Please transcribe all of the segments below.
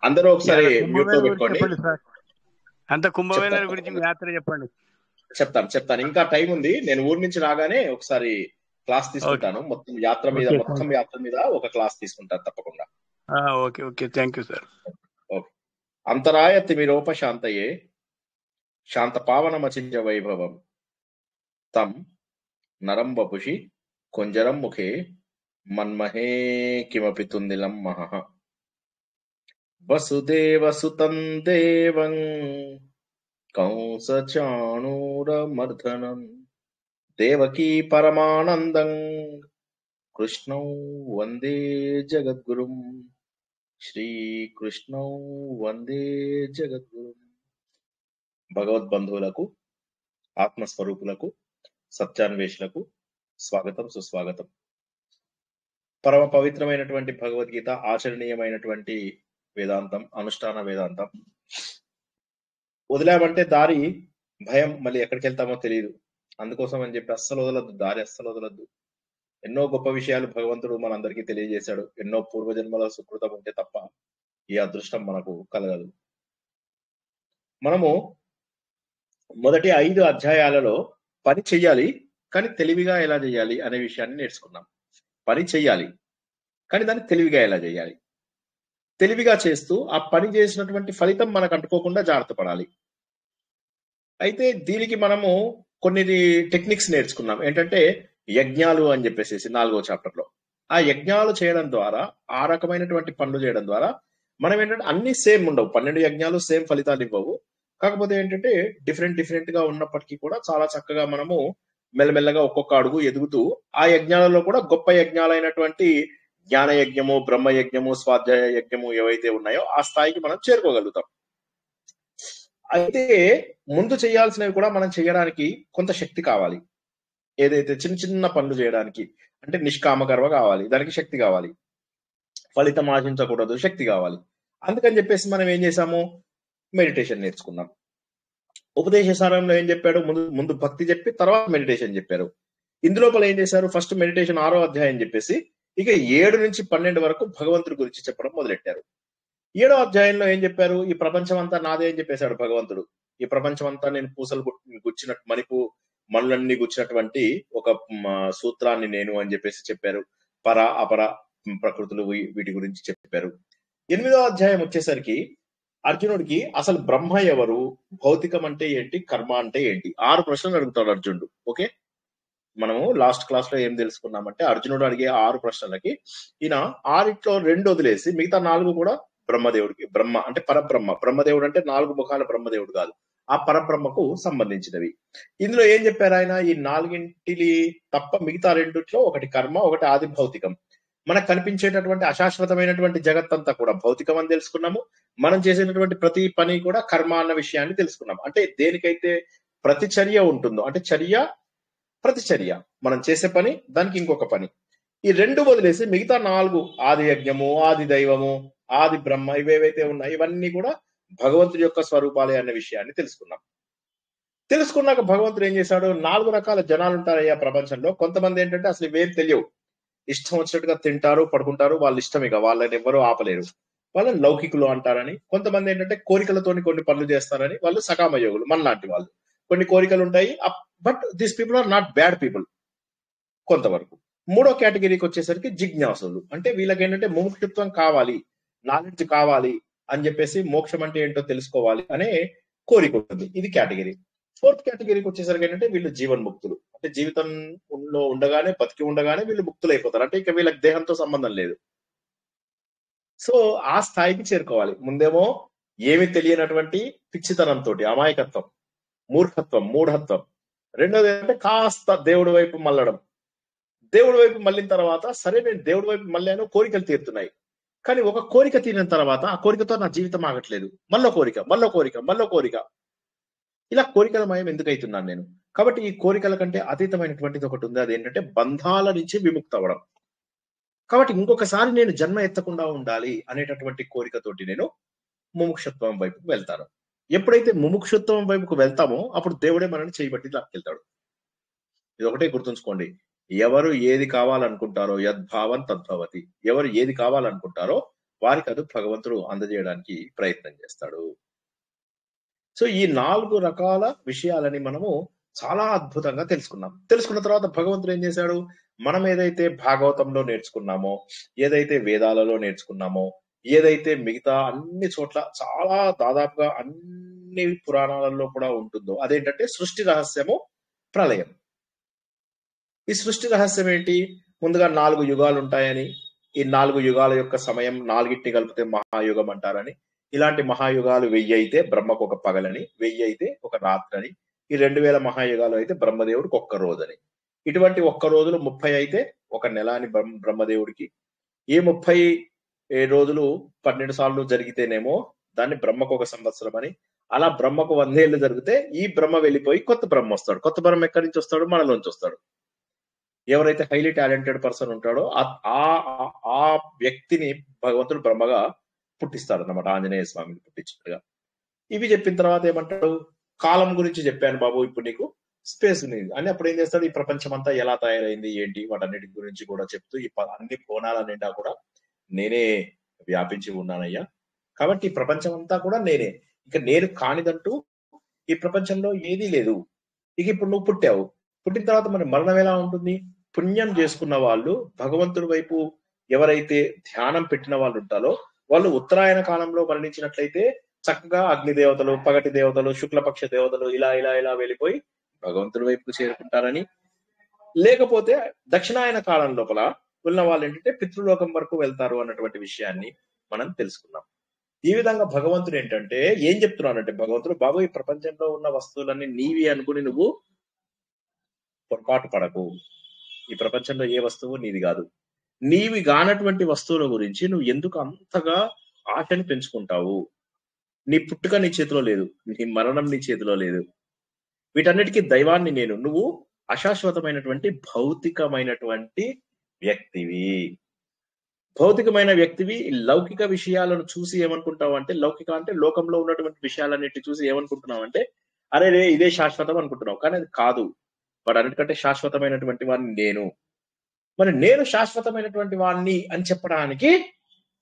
అందరూ ఒకసారి ఇవాళ మ్యూట్ లో కుంభమేళ గురించి పెట్టుకోండి. చెప్పండి సార్. అంత కుంభమేళ చెప్తాను గురించి మీ యాత్ర చెప్పండి. చెప్తాను ఇంకా టైం ఉంది. నేను ఊరి నుంచి రాగానే ఒకసారి క్లాస్ ఓకే తీసుకుంటాను. మొత్తం యాత్ర మీద ఓకే మొత్తం యాత్ర మీద ఒక క్లాస్ తీసుకుంటాను తప్పకుండా. Okay okay thank you sir. Okay. అంతరాయ తిమిరోపశాంతయే శాంత పావనమచింజ వైభవం తం నరం వపుషి కొంజరం ముఖే మన్మహే కిమపి తుందిలం మహః వసుదేవసుతం దేవం కంసచాణూరమర్దనం దేవకీ పరమానందం కృష్ణం వందే జగద్గురుం శ్రీకృష్ణం వందే జగద్గురుం. భగవద్బంధువులకు, ఆత్మస్వరూపులకు, సత్యాన్వేషులకు స్వాగతం, సుస్వాగతం. పరమ పవిత్రమైనటువంటి భగవద్గీత, ఆచరణీయమైనటువంటి వేదాంతం, అనుష్ఠాన వేదాంతం. వదిలామంటే దారి భయం, మళ్ళీ ఎక్కడికి వెళ్తామో తెలియదు. అందుకోసం అని చెప్పి అస్సలు వదలద్దు, దారి అస్సలు వదలద్దు. ఎన్నో గొప్ప విషయాలు భగవంతుడు మనందరికీ తెలియజేశాడు. ఎన్నో పూర్వజన్మల సుకృతం ఉంటే తప్ప ఈ అదృష్టం మనకు కలగదు. మనము మొదటి 5 అధ్యాయాలలో పని చెయ్యాలి, కానీ తెలివిగా ఎలా చేయాలి అనే విషయాన్ని నేర్చుకున్నాం. పని చెయ్యాలి, కానీ దాన్ని తెలివిగా ఎలా చేయాలి, తెలివిగా చేస్తూ ఆ పని చేసినటువంటి ఫలితం మనకు అంటుకోకుండా జాగ్రత్త పడాలి. అయితే దీనికి మనము కొన్ని టెక్నిక్స్ నేర్చుకున్నాం. ఏంటంటే యజ్ఞాలు అని చెప్పేసి 4వ చాప్టర్ లో ఆ యజ్ఞాలు చేయడం ద్వారా, ఆ రకమైనటువంటి పనులు చేయడం ద్వారా మనం ఏంటంటే అన్ని సేమ్ ఉండవు. 12 యజ్ఞాలు సేమ్ ఫలితాలు ఇవ్వవు. కాకపోతే ఏంటంటే డిఫరెంట్ గా ఉన్నప్పటికీ కూడా చాలా చక్కగా మనము మెల్లమెల్లగా ఒక్కొక్క అడుగు ఎదుగుతూ ఆ యజ్ఞాలలో కూడా గొప్ప యజ్ఞాలైనటువంటి జ్ఞాన యజ్ఞము, బ్రహ్మ యజ్ఞము, స్వాధ్యాయ యజ్ఞము ఏవైతే ఉన్నాయో ఆ స్థాయికి మనం చేరుకోగలుగుతాం. అయితే ముందు చేయాల్సినవి కూడా మనం చేయడానికి కొంత శక్తి కావాలి. ఏదైతే చిన్న చిన్న పనులు చేయడానికి అంటే నిష్కామ కర్మ కావాలి, దానికి శక్తి కావాలి. ఫలితం ఆశించకూడదు, శక్తి కావాలి. అందుకని చెప్పేసి మనం ఏం చేసాము, మెడిటేషన్ నేర్చుకున్నాం. ఉపదేశ సారంలో ఏం చెప్పాడు, ముందు భక్తి చెప్పి తర్వాత మెడిటేషన్ చెప్పారు. ఇందులోపల ఏం చేశారు, ఫస్ట్ మెడిటేషన్ 6వ అధ్యాయం చెప్పేసి ఇక 7 నుంచి 12 వరకు భగవంతుడి గురించి చెప్పడం మొదలెట్టారు. 7వ అధ్యాయంలో ఏం చెప్పారు, ఈ ప్రపంచం అంతా నాదే అని చెప్పేశాడు భగవంతుడు. ఈ ప్రపంచం అంతా నేను పూసలు గుచ్చినట్టు మనులన్నీ గుచ్చినటువంటి ఒక సూత్రాన్ని నేను అని చెప్పేసి చెప్పారు. పర అపర ప్రకృతులు వీటి గురించి చెప్పారు. 8వ అధ్యాయం వచ్చేసరికి అర్జునుడికి అసలు బ్రహ్మ ఎవరు, భౌతికం అంటే ఏంటి, కర్మ అంటే ఏంటి, 6 ప్రశ్నలు అడుగుతాడు అర్జునుడు. ఓకే, మనము లాస్ట్ క్లాస్ లో ఏం తెలుసుకున్నామంటే అర్జునుడు అడిగే 6 ప్రశ్నలకి ఈయన 6లో 2 వదిలేసి మిగతా 4 కూడా బ్రహ్మదేవుడికి, బ్రహ్మ అంటే పరబ్రహ్మ, బ్రహ్మదేవుడు అంటే 4 ముఖాల బ్రహ్మదేవుడు కాదు, ఆ పరబ్రహ్మకు సంబంధించినవి. ఇందులో ఏం చెప్పారు ఆయన, ఈ 4 తప్ప మిగతా 2లో ఒకటి కర్మ, ఒకటి ఆది భౌతికం. మనకు కనిపించేటటువంటి అశాశ్వతమైనటువంటి జగత్తంతా కూడా భౌతికం అని తెలుసుకున్నాము. మనం చేసేటటువంటి ప్రతి పని కూడా కర్మ అన్న విషయాన్ని తెలుసుకున్నాం. అంటే దేనికైతే ప్రతిచర్య ఉంటుందో, అంటే చర్య ప్రతిచర్య, మనం చేసే పని దానికి ఇంకొక పని, ఈ 2 వదిలేసి మిగతా 4 ఆది యజ్ఞము, ఆది దైవము, ఆది బ్రహ్మ ఇవేవైతే ఉన్నాయి ఇవన్నీ కూడా భగవంతుడి యొక్క స్వరూపాలే అనే విషయాన్ని తెలుసుకున్నాక భగవంతుడు ఏం చేశాడు, 4 రకాల జనాలు ఉంటారయ్యా ప్రపంచంలో. కొంతమంది ఏంటంటే అసలు ఇవేం తెలియవు, ఇష్టం వచ్చినట్టుగా తింటారు, పడుకుంటారు, వాళ్ళ ఇష్టం, ఇక వాళ్ళని ఎవరు ఆపలేరు, వాళ్ళని లౌకికులు అంటారని. కొంతమంది ఏంటంటే కోరికలతోని కొన్ని పనులు చేస్తారని, వాళ్ళు సకామ యోగులు, మనలాంటి వాళ్ళు. కొన్ని కోరికలు ఉంటాయి, but these people are not bad people కొంతవరకు. 3వ కేటగిరీకి వచ్చేసరికి జిజ్ఞాసులు, అంటే వీళ్ళకి ఏంటంటే ముముక్షుత్వం కావాలి, నాలెడ్జ్ కావాలి అని చెప్పేసి, మోక్షం అంటే ఏంటో తెలుసుకోవాలి అనే కోరిక ఉంటుంది, ఇది కేటగిరీ. 4th కేటగిరీకి వచ్చేసరికి ఏంటంటే వీళ్ళు జీవన్ముక్తులు, అంటే జీవితంలో ఉండగానే, బతికి ఉండగానే వీళ్ళు ముక్తులు అయిపోతారు, అంటే ఇక వీళ్ళకి దేహంతో సంబంధం లేదు. సో ఆ స్థాయికి చేరుకోవాలి. ముందేమో ఏమి తెలియనటువంటి పిచ్చితనంతో, అమాయకత్వం, మూర్ఖత్వం, మూఢత్వం. రెండోది ఏంటంటే కాస్త దేవుడి వైపు మళ్ళడం. దేవుడి వైపు మళ్ళిన తర్వాత సరే నేను దేవుడి వైపు మళ్ళాను, కోరికలు తీరుతున్నాయి, కానీ ఒక కోరిక తీరిన తర్వాత ఆ కోరికతో నా జీవితం ఆగట్లేదు, మళ్ళీ కోరిక, ఇలా కోరికలమయం ఎందుకు అవుతున్నాను నేను. కాబట్టి ఈ కోరికల కంటే అతీతమైనటువంటిది ఒకటి ఉంది, అదేంటంటే బంధాల నుంచి విముక్త అవ్వడం. కాబట్టి ఇంకొకసారి నేను జన్మ ఎత్తకుండా ఉండాలి అనేటటువంటి కోరికతోటి నేను ముముక్షత్వం వైపుకు వెళ్తాను. ఎప్పుడైతే ముముక్షత్వం వైపుకు వెళ్తామో అప్పుడు దేవుడే మనల్ని చేయబట్టి లాక్కెళ్తాడు. ఇది ఒకటే గుర్తుంచుకోండి, ఎవరు ఏది కావాలనుకుంటారో యద్భావం తద్భవతి, ఎవరు ఏది కావాలనుకుంటారో వారికి అది భగవంతుడు అందజేయడానికి ప్రయత్నం చేస్తాడు. సో ఈ 4 రకాల విషయాలని మనము చాలా అద్భుతంగా తెలుసుకున్నాం. తెలుసుకున్న తర్వాత భగవంతుడు ఏం చేశాడు? మనం ఏదైతే భాగవతంలో నేర్చుకున్నామో, ఏదైతే వేదాలలో నేర్చుకున్నామో, ఏదైతే మిగతా అన్ని చోట్ల చాలా దాదాపుగా అన్ని పురాణాలలో కూడా ఉంటుందో అదేంటంటే సృష్టి రహస్యము, ప్రళయం. ఈ సృష్టి రహస్యం ఏంటి? ముందుగా 4 యుగాలుంటాయని, ఈ 4 యుగాల యొక్క సమయం 4టిని కలిపితే మహాయుగం అంటారని, ఇలాంటి మహాయుగాలు 1000 అయితే బ్రహ్మకు ఒక పగలని, 1000 అయితే ఒక రాత్రని, ఈ 2000 మహాయుగాలు అయితే బ్రహ్మదేవుడికి ఒక్క రోజని. ఇటువంటి ఒక్క రోజులు 30 అయితే ఒక నెల అని బ్రహ్మదేవుడికి. ఈ 30 రోజులు 12 సార్లు జరిగితేనేమో దాన్ని బ్రహ్మకు ఒక సంవత్సరం అని, అలా బ్రహ్మకు 100 ఏళ్ళు జరిగితే ఈ బ్రహ్మ వెళ్ళిపోయి కొత్త బ్రహ్మ వస్తాడు. కొత్త బ్రహ్మ ఎక్కడి నుంచి వస్తాడు? మనలోంచి వస్తాడు. ఎవరైతే హైలీ టాలెంటెడ్ పర్సన్ ఉంటాడో ఆ వ్యక్తిని భగవంతుడు బ్రహ్మగా పుట్టిస్తాడన్నమాట. ఆంజనేయ స్వామిని పుట్టించినట్టుగా. ఇవి చెప్పిన తర్వాత ఏమంటాడు? కాలం గురించి చెప్పాను బాబు, ఇప్పుడు నీకు స్పేస్ ఉంది అని. అప్పుడు ఏం చేస్తాడు? ఈ ప్రపంచం అంతా ఎలా తయారైంది ఏంటి వాటన్నిటి గురించి కూడా చెప్తూ ఈ అన్ని కోణాల నిండా కూడా నేనే వ్యాపించి ఉన్నానయ్యా, కాబట్టి ఈ ప్రపంచం అంతా కూడా నేనే, ఇక నేను కానిదంటూ ఈ ప్రపంచంలో ఏదీ లేదు. ఇక ఇప్పుడు నువ్వు పుట్టావు, పుట్టిన తర్వాత మరి మరణం ఎలా ఉంటుంది? పుణ్యం చేసుకున్న వాళ్ళు భగవంతుడి వైపు ఎవరైతే ధ్యానం పెట్టిన వాళ్ళు ఉంటారో వాళ్ళు ఉత్తరాయణ కాలంలో మరణించినట్లయితే చక్కగా అగ్ని దేవతలు, పగటి దేవతలు, శుక్లపక్ష దేవతలు ఇలా ఇలా ఇలా వెళ్ళిపోయి భగవంతుడి వైపుకు చేరుకుంటారని, లేకపోతే దక్షిణాయన కాలం లోపల ఉన్న వాళ్ళు ఏంటంటే పితృలోకం వరకు వెళ్తారు అన్నటువంటి విషయాన్ని మనం తెలుసుకున్నాం. ఈ విధంగా భగవంతుడు ఏంటంటే ఏం చెప్తున్నానంటే, భగవంతుడు బాబు ఈ ప్రపంచంలో ఉన్న వస్తువులన్నీ నీవి అనుకుని నువ్వు పొరపాటు పడకు. ఈ ప్రపంచంలో ఏ వస్తువు నీది కాదు. నీవి కానటువంటి వస్తువుల గురించి నువ్వు ఎందుకు అంతగా ఆశని పెంచుకుంటావు? నీ పుట్టుక నీ చేతిలో లేదు, నీ మరణం నీ చేతిలో లేదు. వీటన్నిటికీ దైవాన్ని నేను. నువ్వు అశాశ్వతమైనటువంటి భౌతికమైనటువంటి వ్యక్తివి. భౌతికమైన వ్యక్తివి. లౌకిక విషయాలను చూసి ఏమనుకుంటావు అంటే, లౌకిక అంటే లోకంలో ఉన్నటువంటి విషయాలన్నిటిని చూసి ఏమనుకుంటున్నావు అంటే, అరే రే ఇదే శాశ్వతం అనుకుంటున్నావు. కానీ అది కాదు. వాటన్నిటికంటే శాశ్వతమైనటువంటి వాడిని నేను. మరి నేను శాశ్వతమైనటువంటి వాడిని అని చెప్పడానికి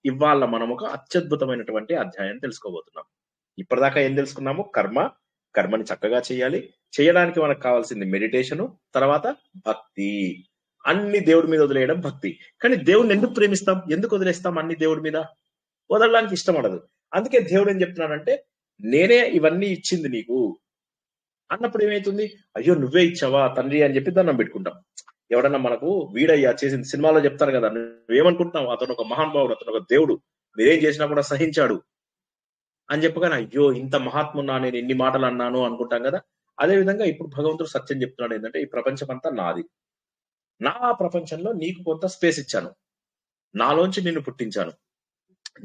ఇవాళ మనం ఒక అత్యద్భుతమైనటువంటి అధ్యాయం తెలుసుకోబోతున్నాం. ఇప్పటిదాకా ఏం తెలుసుకున్నాము? కర్మ. కర్మని చక్కగా చేయాలి. చేయడానికి మనకు కావాల్సింది మెడిటేషను, తర్వాత భక్తి. అన్ని దేవుడి మీద వదిలేయడం భక్తి. కానీ దేవుడిని ఎందుకు ప్రేమిస్తాం? ఎందుకు వదిలేస్తాం అన్ని దేవుడి మీద? వదలడానికి ఇష్టం ఉండదు. అందుకే దేవుడు ఏం చెప్తున్నాడంటే, నేనే ఇవన్నీ ఇచ్చింది నీకు అన్నప్పుడు ఏమైతుంది? అయ్యో నువ్వే ఇచ్చావా తండ్రి అని చెప్పి దండం పెట్టుకుంటాం. ఎవడన్నా మనకు వీడయ్యా చేసింది, సినిమాలో చెప్తారు కదా, నువ్వేమనుకుంటున్నావు? అతను ఒక మహానుభావుడు, అతను ఒక దేవుడు, మీరేం చేసినా కూడా సహించాడు అని చెప్పగానే అయ్యో ఇంత మహాత్మున్నా నేను ఎన్ని మాటలు అన్నాను అనుకుంటాం కదా. అదే విధంగా ఇప్పుడు భగవంతుడు సత్యం చెప్తున్నాడు ఏంటంటే, ఈ ప్రపంచం అంతా నాది. నా ప్రపంచంలో నీకు కొంత స్పేస్ ఇచ్చాను. నాలోంచి నిన్ను పుట్టించాను.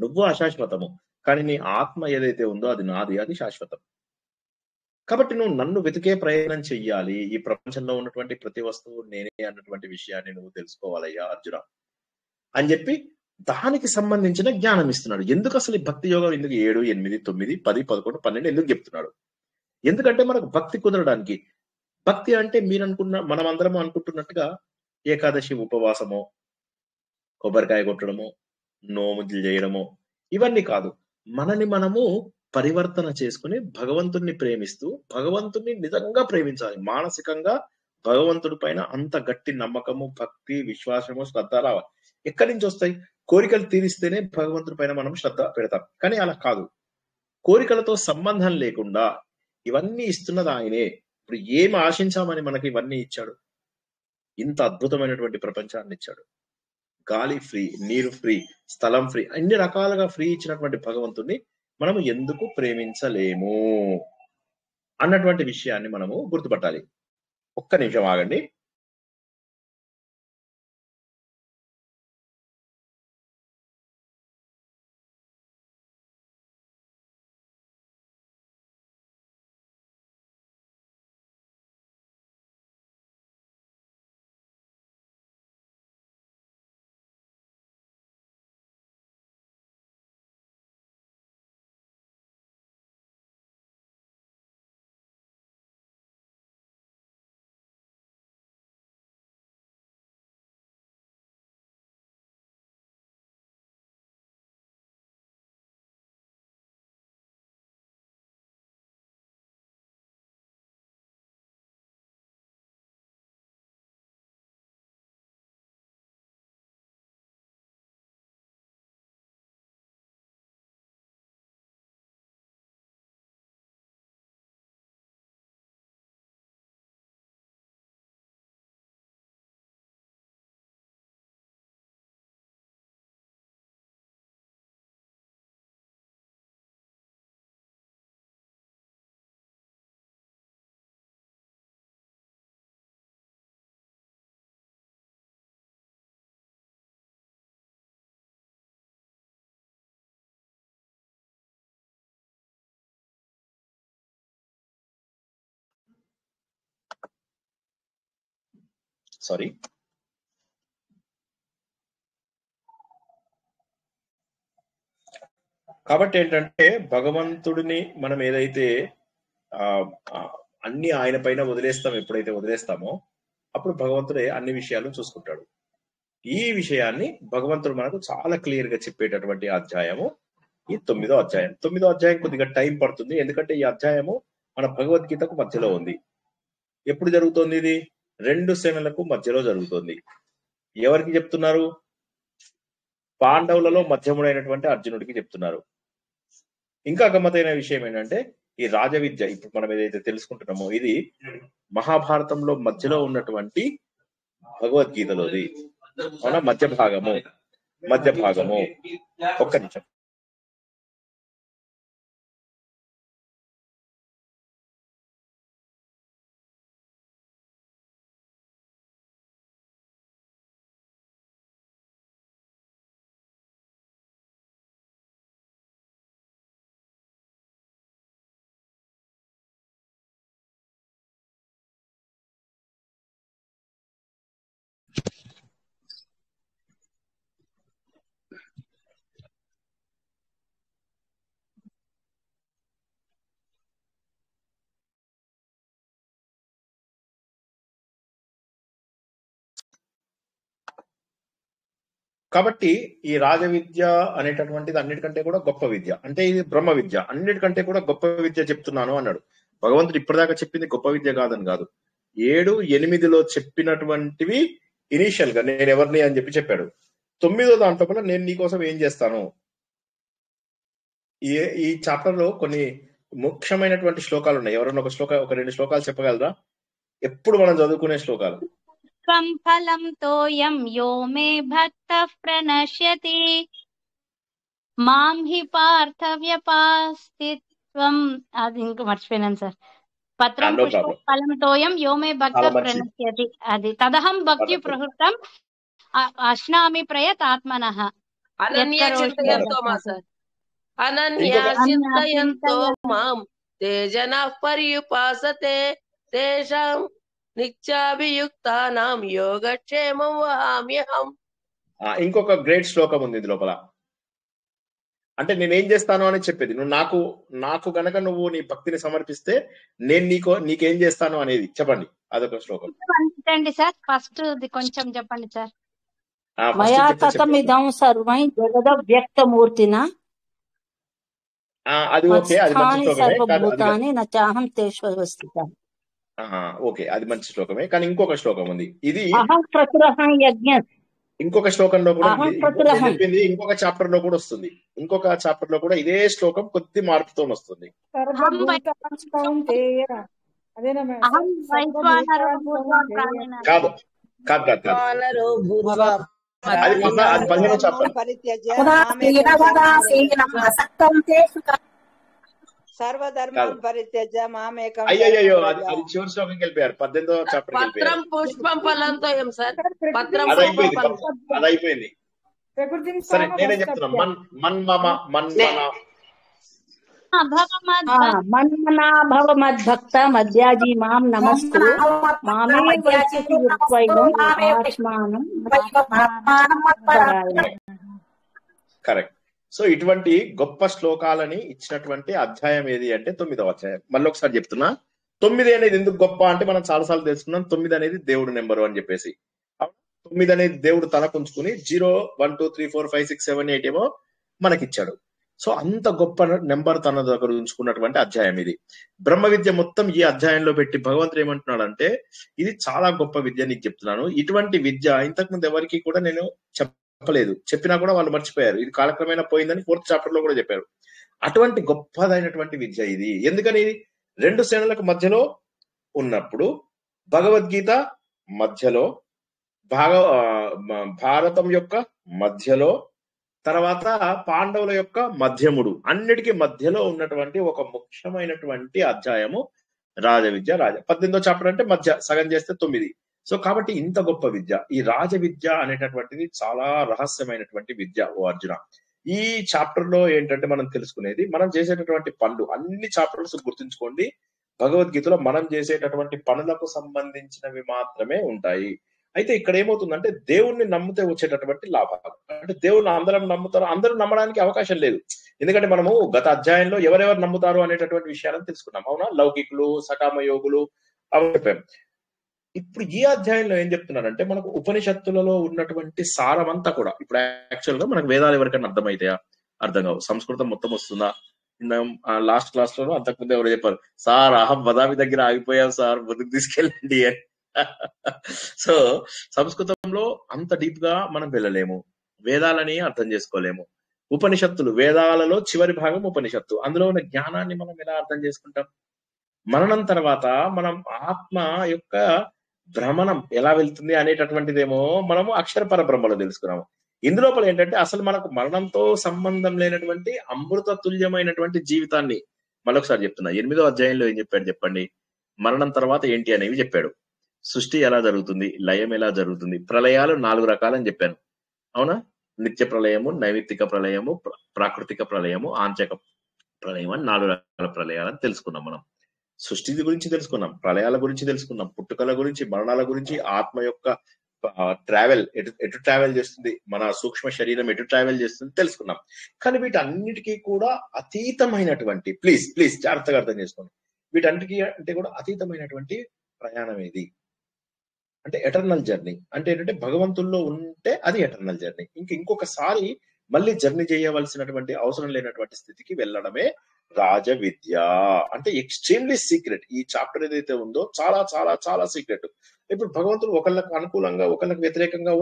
నువ్వు అశాశ్వతము. కానీ నీ ఆత్మ ఏదైతే ఉందో అది నాది, అది శాశ్వతం. కాబట్టి నువ్వు నన్ను వెతికే ప్రయత్నం చెయ్యాలి. ఈ ప్రపంచంలో ఉన్నటువంటి ప్రతి వస్తువు నేనే అన్నటువంటి విషయాన్ని నువ్వు తెలుసుకోవాలయ్యా అర్జున అని చెప్పి దానికి సంబంధించిన జ్ఞానం ఇస్తున్నాడు. ఎందుకు అసలు ఈ భక్తి యోగం ఎందుకు 7, 8, 9, 10, 11, 12 ఎందుకు చెప్తున్నాడు? ఎందుకంటే మనకు భక్తి కుదరడానికి. భక్తి అంటే మనం అందరం అనుకుంటున్నట్టుగా ఏకాదశి ఉపవాసమో, కొబ్బరికాయ కొట్టడమో, నోములు చేయడమో ఇవన్నీ కాదు. మనని మనము పరివర్తన చేసుకుని భగవంతుణ్ణి ప్రేమిస్తూ, భగవంతుణ్ణి నిజంగా ప్రేమించాలి. మానసికంగా భగవంతుడి పైన అంత గట్టి నమ్మకము, భక్తి, విశ్వాసము, శ్రద్ధ రావాలి. ఎక్కడి నుంచి వస్తాయి? కోరికలు తీరిస్తేనే భగవంతుడి పైన మనం శ్రద్ధ పెడతాం. కానీ అలా కాదు. కోరికలతో సంబంధం లేకుండా ఇవన్నీ ఇస్తున్నది ఆయనే. ఇప్పుడు ఏం ఆశించామని మనకి ఇవన్నీ ఇచ్చాడు? ఇంత అద్భుతమైనటువంటి ప్రపంచాన్ని ఇచ్చాడు. గాలి ఫ్రీ, నీరు ఫ్రీ, స్థలం ఫ్రీ, అన్ని రకాలుగా ఫ్రీ ఇచ్చినటువంటి భగవంతుణ్ణి మనం ఎందుకు ప్రేమించలేము అన్నటువంటి విషయాన్ని మనము గుర్తుపట్టాలి. ఒక్క నిమిషం ఆగండి. సారీ. కాబట్టి ఏంటంటే భగవంతుడిని మనం ఏదైతే ఆ అన్ని ఆయన పైన వదిలేస్తాం, ఎప్పుడైతే వదిలేస్తామో అప్పుడు భగవంతుడే అన్ని విషయాలను చూసుకుంటాడు. ఈ విషయాన్ని భగవంతుడు మనకు చాలా క్లియర్ గా చెప్పేటటువంటి అధ్యాయము ఈ 9వ అధ్యాయం. 9వ అధ్యాయం కొద్దిగా టైం పడుతుంది, ఎందుకంటే ఈ అధ్యాయము మన భగవద్గీతకు మధ్యలో ఉంది. ఎప్పుడు జరుగుతుంది ఇది? 2 సేనలకు మధ్యలో జరుగుతుంది. ఎవరికి చెప్తున్నారు? పాండవులలో మధ్యముడైనటువంటి అర్జునుడికి చెప్తున్నారు. ఇంకా గమ్మతైన విషయం ఏంటంటే ఈ రాజవిద్య ఇప్పుడు మనం ఏదైతే తెలుసుకుంటున్నామో ఇది మహాభారతంలో మధ్యలో ఉన్నటువంటి భగవద్గీతలోది మన మధ్య భాగము. ఒక్క నిమిషం. కాబట్టి ఈ రాజ విద్య అనేటటువంటిది అన్నిటికంటే కూడా గొప్ప విద్య. అంటే ఇది బ్రహ్మ విద్య, అన్నిటికంటే కూడా గొప్ప విద్య చెప్తున్నాను అన్నాడు భగవంతుడు. ఇప్పటిదాకా చెప్పింది గొప్ప విద్య కాదని కాదు, 7, 8లో చెప్పినటువంటివి ఇనీషియల్ గా నేను ఎవరిని అని చెప్పాడు. 9వ దాంట్లో కూడా నేను నీకోసం ఏం చేస్తాను. ఈ చాప్టర్ లో కొన్ని ముఖ్యమైనటువంటి శ్లోకాలు ఉన్నాయి. ఎవరైనా ఒక 2 శ్లోకాలు చెప్పగలరా? ఎప్పుడు మనం చదువుకునే శ్లోకాలు. ఫలం తోయం యో మే భక్తః ప్రణశ్యతి మాం హి పార్థ వ్యపాస్తిత్వం. అది ఇంకా మర్చిపోయినాను సార్. పత్రం పుష్పం ఫలం తోయం యో మే భక్తః ప్రణశ్యతి, అది తదహం భక్తి ప్రహృతం అశ్నామి ప్రయతాత్మనః. అనన్యాచింతయంతో మాం తే జనః పర్యుపాసతే తేషాం నిత్యాభియుక్తానాం యోగక్షేమం వహామ్యహం. ఇంకొక గ్రేట్ శ్లోకం ఉంది ఇది లోపల. అంటే నేనేం చేస్తాను అని చెప్పేది. నువ్వు నాకు గనక నువ్వు నీ భక్తిని సమర్పిస్తే నేను నీకేం చేస్తాను అనేది చెప్పండి. అదొక శ్లోకం సార్. ఫస్ట్ కొంచెం చెప్పండి సార్. మయా తతమిదం సర్వం జగద వ్యక్తమూర్తిన అది ఓకే, అది మంచి సర్వభూతాని నచాహం తేష్వస్థితం. ఓకే, అది మంచి శ్లోకమే. కానీ ఇంకొక శ్లోకం ఉంది, ఇది ఇంకొక శ్లోకంలో కూడా చెప్పింది, ఇంకొక చాప్టర్ లో కూడా వస్తుంది. ఇంకొక చాప్టర్ లో కూడా ఇదే శ్లోకం కొద్ది మార్పుతో వస్తుంది. కాదు అది 15వ చాప్టర్. అయ్యో అది చివరి శ్లోకంకి వెళ్ళిపోయారు. 18వ చాప్టర్ పత్రం పుష్పం ఫలంతో ఏం సార్? పత్రం అది అయిపోయింది. సరే నేనే చెప్తున్నా. మన్మనా భవ మద్భక్త మధ్యాజీ మాం నమస్తు మామే వైశ్యతి యుక్తైవం ఆత్మానం. కరెక్ట్. సో ఇటువంటి గొప్ప శ్లోకాలని ఇచ్చినటువంటి అధ్యాయం ఏది అంటే 9వ అధ్యాయం. మళ్ళీ ఒకసారి చెప్తున్నా, 9 అనేది ఎందుకు గొప్ప అంటే మనం చాలాసార్లు తెలుసుకున్నాం. 9 అనేది దేవుడు నెంబరు అని చెప్పేసి. 9 అనేది దేవుడు తనకు ఉంచుకుని 0, 1, 2, 3, 4, 5, 6, 7, 8 ఏమో మనకిచ్చాడు. సో అంత గొప్ప నెంబర్ తన దగ్గర ఉంచుకున్నటువంటి అధ్యాయం ఇది. బ్రహ్మ విద్య మొత్తం ఈ అధ్యాయంలో పెట్టి భగవంతుడు ఏమంటున్నాడు అంటే ఇది చాలా గొప్ప విద్య నీకు చెప్తున్నాను. ఇటువంటి విద్య ఇంతకుముందు ఎవరికి కూడా నేను చెప్పలేదు, చెప్పినా కూడా వాళ్ళు మర్చిపోయారు. ఇది కాలక్రమేణా పోయిందని 4th చాప్టర్ లో కూడా చెప్పారు. అటువంటి గొప్పదైనటువంటి విద్య ఇది. ఎందుకని 2 సేనలకు మధ్యలో ఉన్నప్పుడు భగవద్గీత మధ్యలో, భారతం యొక్క మధ్యలో, తర్వాత పాండవుల యొక్క మధ్యముడు, అన్నిటికీ మధ్యలో ఉన్నటువంటి ఒక ముఖ్యమైనటువంటి అధ్యాయము రాజ విద్య. 18వ చాప్టర్ అంటే మధ్య సగం చేస్తే 9. సో కాబట్టి ఇంత గొప్ప విద్య ఈ రాజ విద్య అనేటటువంటిది చాలా రహస్యమైనటువంటి విద్య. ఓ అర్జున, ఈ చాప్టర్ లో ఏంటంటే మనం తెలుసుకునేది, మనం చేసేటటువంటి పనులు, అన్ని చాప్టర్స్ గుర్తుంచుకోండి, భగవద్గీతలో మనం చేసేటటువంటి పనులకు సంబంధించినవి మాత్రమే ఉంటాయి. అయితే ఇక్కడ ఏమవుతుందంటే దేవుణ్ణి నమ్మితే వచ్చేటటువంటి లాభాలు, అంటే దేవుణ్ణి అందరం నమ్ముతారు, అందరూ నమ్మడానికి అవకాశం లేదు. ఎందుకంటే మనము గత అధ్యాయంలో ఎవరెవరు నమ్ముతారు అనేటటువంటి విషయాలను తెలుసుకున్నాం, అవునా? లౌకికులు, సకామ యోగులు అవి చెప్పాం. ఇప్పుడు ఈ అధ్యాయంలో ఏం చెప్తున్నారంటే మనకు ఉపనిషత్తులలో ఉన్నటువంటి సారమంతా కూడా, ఇప్పుడు యాక్చువల్ గా మనకు వేదాలు ఎవరికైనా అర్థమైతాయా? అర్థం కావు. సంస్కృతం మొత్తం వస్తుందా? లాస్ట్ క్లాస్ లో అంతకుముందు ఎవరు చెప్పారు, సార్ అహం వదామి దగ్గర ఆగిపోయాం సార్, ముందుకు తీసుకెళ్ళండి అని. సో సంస్కృతంలో అంత డీప్ గా మనం వెళ్ళలేము, వేదాలని అర్థం చేసుకోలేము. ఉపనిషత్తులు, వేదాలలో చివరి భాగం ఉపనిషత్తు, అందులో ఉన్న జ్ఞానాన్ని మనం ఎలా అర్థం చేసుకుంటాం? మరణం తర్వాత మనం ఆత్మ యొక్క భ్రమణం ఎలా వెళ్తుంది అనేటటువంటిదేమో మనము అక్షర పరబ్రహ్మలో తెలుసుకున్నాము. ఇందులోపల ఏంటంటే అసలు మనకు మరణంతో సంబంధం లేనటువంటి అమృత తుల్యమైనటువంటి జీవితాన్ని మరొకసారి చెప్తున్నా. 8వ అధ్యాయంలో ఏం చెప్పాడు చెప్పండి? మరణం తర్వాత ఏంటి అనేవి చెప్పాడు. సృష్టి ఎలా జరుగుతుంది, లయం ఎలా జరుగుతుంది, ప్రళయాలు 4 రకాలని చెప్పాను, అవునా? నిత్య ప్రళయము, నైమిత్తిక ప్రళయము, ప్రాకృతిక ప్రళయము, ఆంచక ప్రళయం అని 4 రకాల ప్రళయాలని తెలుసుకున్నాం. మనం సృష్టి గురించి తెలుసుకున్నాం, ప్రళయాల గురించి తెలుసుకున్నాం, పుట్టుకల గురించి, మరణాల గురించి, ఆత్మ యొక్క ట్రావెల్ ఎటు ట్రావెల్ చేస్తుంది, మన సూక్ష్మ శరీరం ఎటు ట్రావెల్ చేస్తుంది తెలుసుకున్నాం. కానీ వీటన్నిటికీ కూడా అతీతమైనటువంటి, ప్లీజ్ జాగ్రత్తగా అర్థం చేసుకోండి, వీటన్నిటికీ అంటే కూడా అతీతమైనటువంటి ప్రయాణం ఏది అంటే ఎటర్నల్ జర్నీ. అంటే ఏంటంటే భగవంతుల్లో ఉంటే అది ఎటర్నల్ జర్నీ. ఇంకొకసారి మళ్ళీ జర్నీ చేయవలసినటువంటి అవసరం లేనటువంటి స్థితికి వెళ్ళడమే రాజ విద్య. అంటే ఎక్స్ట్రీమ్లీ సీక్రెట్. ఈ చాప్టర్ ఏదైతే ఉందో చాలా చాలా చాలా సీక్రెట్. ఇప్పుడు భగవంతుడు ఒకళ్ళకి అనుకూలంగా ఒకళ్ళకి వ్యతిరేకంగా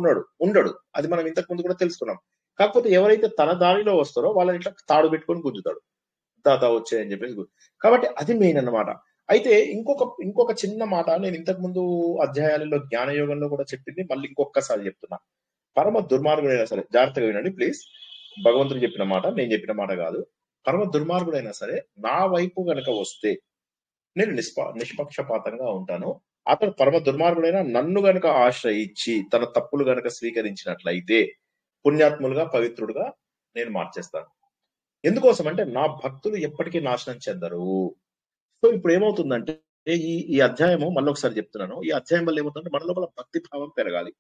ఉండడు, అది మనం ఇంతకు ముందు కూడా తెలుసుకున్నాం. కాకపోతే ఎవరైతే తన దారిలో వస్తారో వాళ్ళని ఇట్లా తాడు పెట్టుకొని గుంజుతాడు, దాత వచ్చాయని చెప్పేసి. కాబట్టి అది మెయిన్ అన్నమాట. అయితే ఇంకొక చిన్న మాట నేను ఇంతకు ముందు అధ్యాయాలలో జ్ఞానయోగంలో కూడా చెప్పింది, మళ్ళీ ఇంకొకసారి చెప్తున్నా. పరమ దుర్మార్గుడైనా సరే, జాగ్రత్తగా వినండి ప్లీజ్, భగవంతుడు చెప్పిన మాట నేను చెప్పిన మాట కాదు. పరమ దుర్మార్గుడైనా సరే నా వైపు గనక వస్తే నేను నిష్పక్షపాతంగా ఉంటాను. అతను పరమ దుర్మార్గుడైనా నన్ను గనక ఆశ్రయించి తన తప్పులు గనక స్వీకరించినట్లయితే పుణ్యాత్ములుగా, పవిత్రుడుగా నేను మార్చేస్తాను. ఎందుకోసం అంటే నా భక్తులు ఎప్పటికీ నాశనం చెందరు. సో ఇప్పుడు ఏమవుతుందంటే ఈ అధ్యాయము మళ్ళీ ఒకసారి చెప్తున్నాను, ఈ అధ్యాయం వల్ల ఏమవుతుందంటే మన లోపల భక్తి భావం పెరగాలి.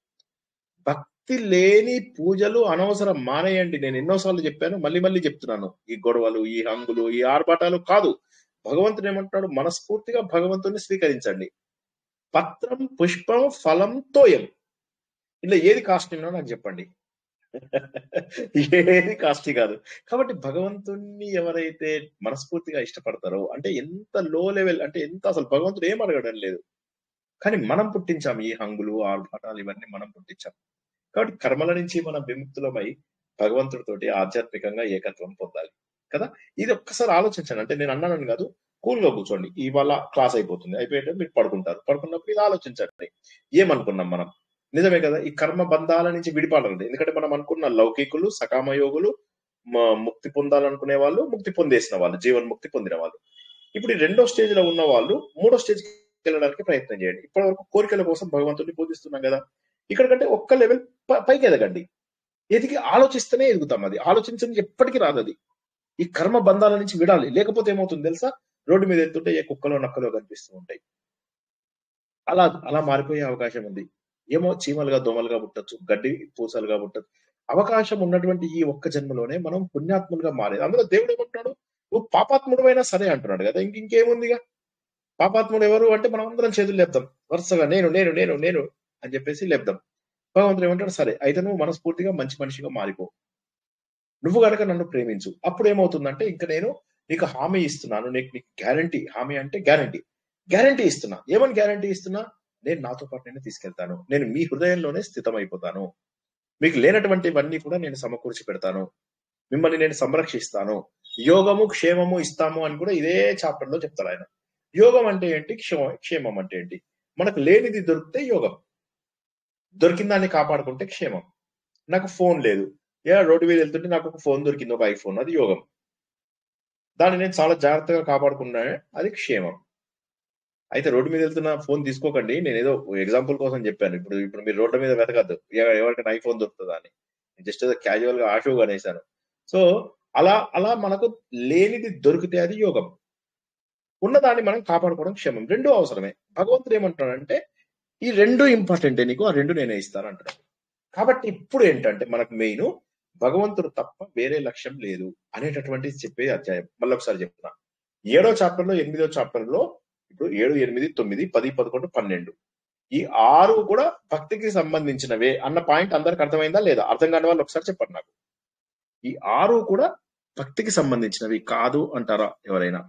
భక్తి లేని పూజలు అనవసరం, మానేయండి. నేను ఎన్నోసార్లు చెప్పాను, మళ్ళీ చెప్తున్నాను. ఈ గొడవలు, ఈ హంగులు, ఈ ఆర్భాటాలు కాదు. భగవంతుడు ఏమంటున్నాడు? మనస్ఫూర్తిగా భగవంతుడిని స్వీకరించండి. పత్రం, పుష్పం, ఫలం, తోయం, ఇలా ఏది కాస్ట్లీ నాకు చెప్పండి. ఏది కాస్ట్లీ కాదు. కాబట్టి భగవంతుణ్ణి ఎవరైతే మనస్ఫూర్తిగా ఇష్టపడతారో, అంటే ఎంత లో లెవెల్, అంటే ఎంత అసలు భగవంతుడు ఏం అడగడం లేదు, కానీ మనం పుట్టించాం ఈ హంగులు, ఆర్భాటాలు, ఇవన్నీ మనం పుట్టించాం. కాబట్టి కర్మల నుంచి మనం విముక్తులమై భగవంతుడితోటి ఆధ్యాత్మికంగా ఏకత్వం పొందాలి కదా. ఇది ఒక్కసారి ఆలోచించండి. అంటే నేను అన్నానని కాదు, కూల్ గా కూర్చోండి. ఇవాళ క్లాస్ అయిపోతుంది, అయిపోయేట మీరు పడుకున్నప్పుడు ఇది ఆలోచించండి. ఏమనుకున్నాం మనం? నిజమే కదా, ఈ కర్మ బంధాల నుంచి విడిపడాలి. ఎందుకంటే మనం అనుకున్న లౌకికులు, సకామ యోగులు, ముక్తి పొందాలనుకునే వాళ్ళు, ముక్తి పొందేసిన వాళ్ళు, జీవన్ముక్తి పొందిన వాళ్ళు. ఇప్పుడు ఈ 2వ స్టేజ్ లో ఉన్న వాళ్ళు 3వ స్టేజ్కి వెళ్ళడానికి ప్రయత్నం చేయండి. ఇప్పటి వరకు కోరికల కోసం భగవంతుడిని పూజిస్తున్నాం కదా, ఇక్కడ కంటే ఒక్క లెవెల్ పైకి ఎదగండి. ఎదిగి ఆలోచిస్తేనే ఎదుగుతాం. అది ఆలోచించని ఎప్పటికీ రాదు. అది ఈ కర్మ బంధాల నుంచి విడాలి. లేకపోతే ఏమవుతుంది తెలుసా? రోడ్డు మీద ఎత్తుంటే ఏ కుక్కలో నక్కలో కనిపిస్తూ ఉంటాయి. అలా మారిపోయే అవకాశం ఉంది. ఏమో చీమలుగా, దోమలుగా పుట్టచ్చు, గడ్డి పూసలుగా పుట్టచ్చు. అవకాశం ఉన్నటువంటి ఈ ఒక్క జన్మలోనే మనం పుణ్యాత్ములుగా మారేది. అందులో దేవుడు ఏమంటున్నాడు? నువ్వు పాపాత్ముడు అయినా సరే అంటున్నాడు కదా. ఇంకేముందిగా? పాపాత్ముడు ఎవరు అంటే మనం అందరం చేతులు లేపుతాం వరుసగా, నేను నేను నేను నేను అని చెప్పేసి లేపుతాం. భగవంతుడు ఏమంటాడు? సరే అయితే నువ్వు మనస్ఫూర్తిగా మంచి మనిషిగా మారిపో, నువ్వు గనక నన్ను ప్రేమించు. అప్పుడు ఏమవుతుందంటే ఇంకా నేను నీకు హామీ ఇస్తున్నాను, నీకు గ్యారంటీ. హామీ అంటే గ్యారంటీ ఇస్తున్నా. ఏమని గ్యారంటీ ఇస్తున్నా? నేను నాతో పాటు నేను తీసుకెళ్తాను, నేను మీ హృదయంలోనే స్థితమైపోతాను, మీకు లేనటువంటివన్నీ కూడా నేను సమకూర్చి పెడతాను, మిమ్మల్ని నేను సంరక్షిస్తాను, యోగము క్షేమము ఇస్తాము అని కూడా ఇదే చాప్టర్ లో చెప్తాడు ఆయన. యోగం అంటే ఏంటి, క్షేమం అంటే ఏంటి? మనకు లేనిది దొరికితే యోగం, దొరికిన దాన్ని కాపాడుకుంటే క్షేమం. నాకు ఫోన్ లేదు, రోడ్డు మీద వెళ్తుంటే నాకు ఒక ఫోన్ దొరికింది, ఒక ఐఫోన్, అది యోగం. దాన్ని నేను చాలా జాగ్రత్తగా కాపాడుకున్నా, అది క్షేమం. అయితే రోడ్డు మీద వెళ్తున్న ఫోన్ తీసుకోకండి, నేను ఏదో ఎగ్జాంపుల్ కోసం చెప్పాను. ఇప్పుడు మీరు రోడ్డు మీద వెతకద్దు ఎవరికైనా ఐఫోన్ దొరుకుతుందా అని, జస్ట్ ఏదో క్యాజువల్ గా ఆషోగా అనేసాను. సో అలా మనకు లేనిది దొరికితే అది యోగం, ఉన్నదాన్ని మనం కాపాడుకోవడం క్షేమం. రెండూ అవసరమే. భగవంతుడు ఏమంటున్నాడంటే ఈ రెండు ఇంపార్టెంటే నీకు, ఆ రెండు నేనే ఇస్తాను అంటున్నాడు. కాబట్టి ఇప్పుడు ఏంటంటే మనకు మెయిన్ భగవంతుడు తప్ప వేరే లక్ష్యం లేదు అనేటటువంటి చెప్పే అధ్యాయం. మళ్ళీ ఒకసారి చెప్తున్నా. 7వ చాప్టర్ లో 8వ చాప్టర్ లో ఇప్పుడు 7, 8, 9, 10, 11, 12 ఈ 6 కూడా భక్తికి సంబంధించినవే అన్న పాయింట్ అందరికి అర్థమైందా లేదా? అర్థం కాని వాళ్ళు ఒకసారి చెప్పండి నాకు. ఈ 6 కూడా భక్తికి సంబంధించినవి కాదు అంటారా ఎవరైనా?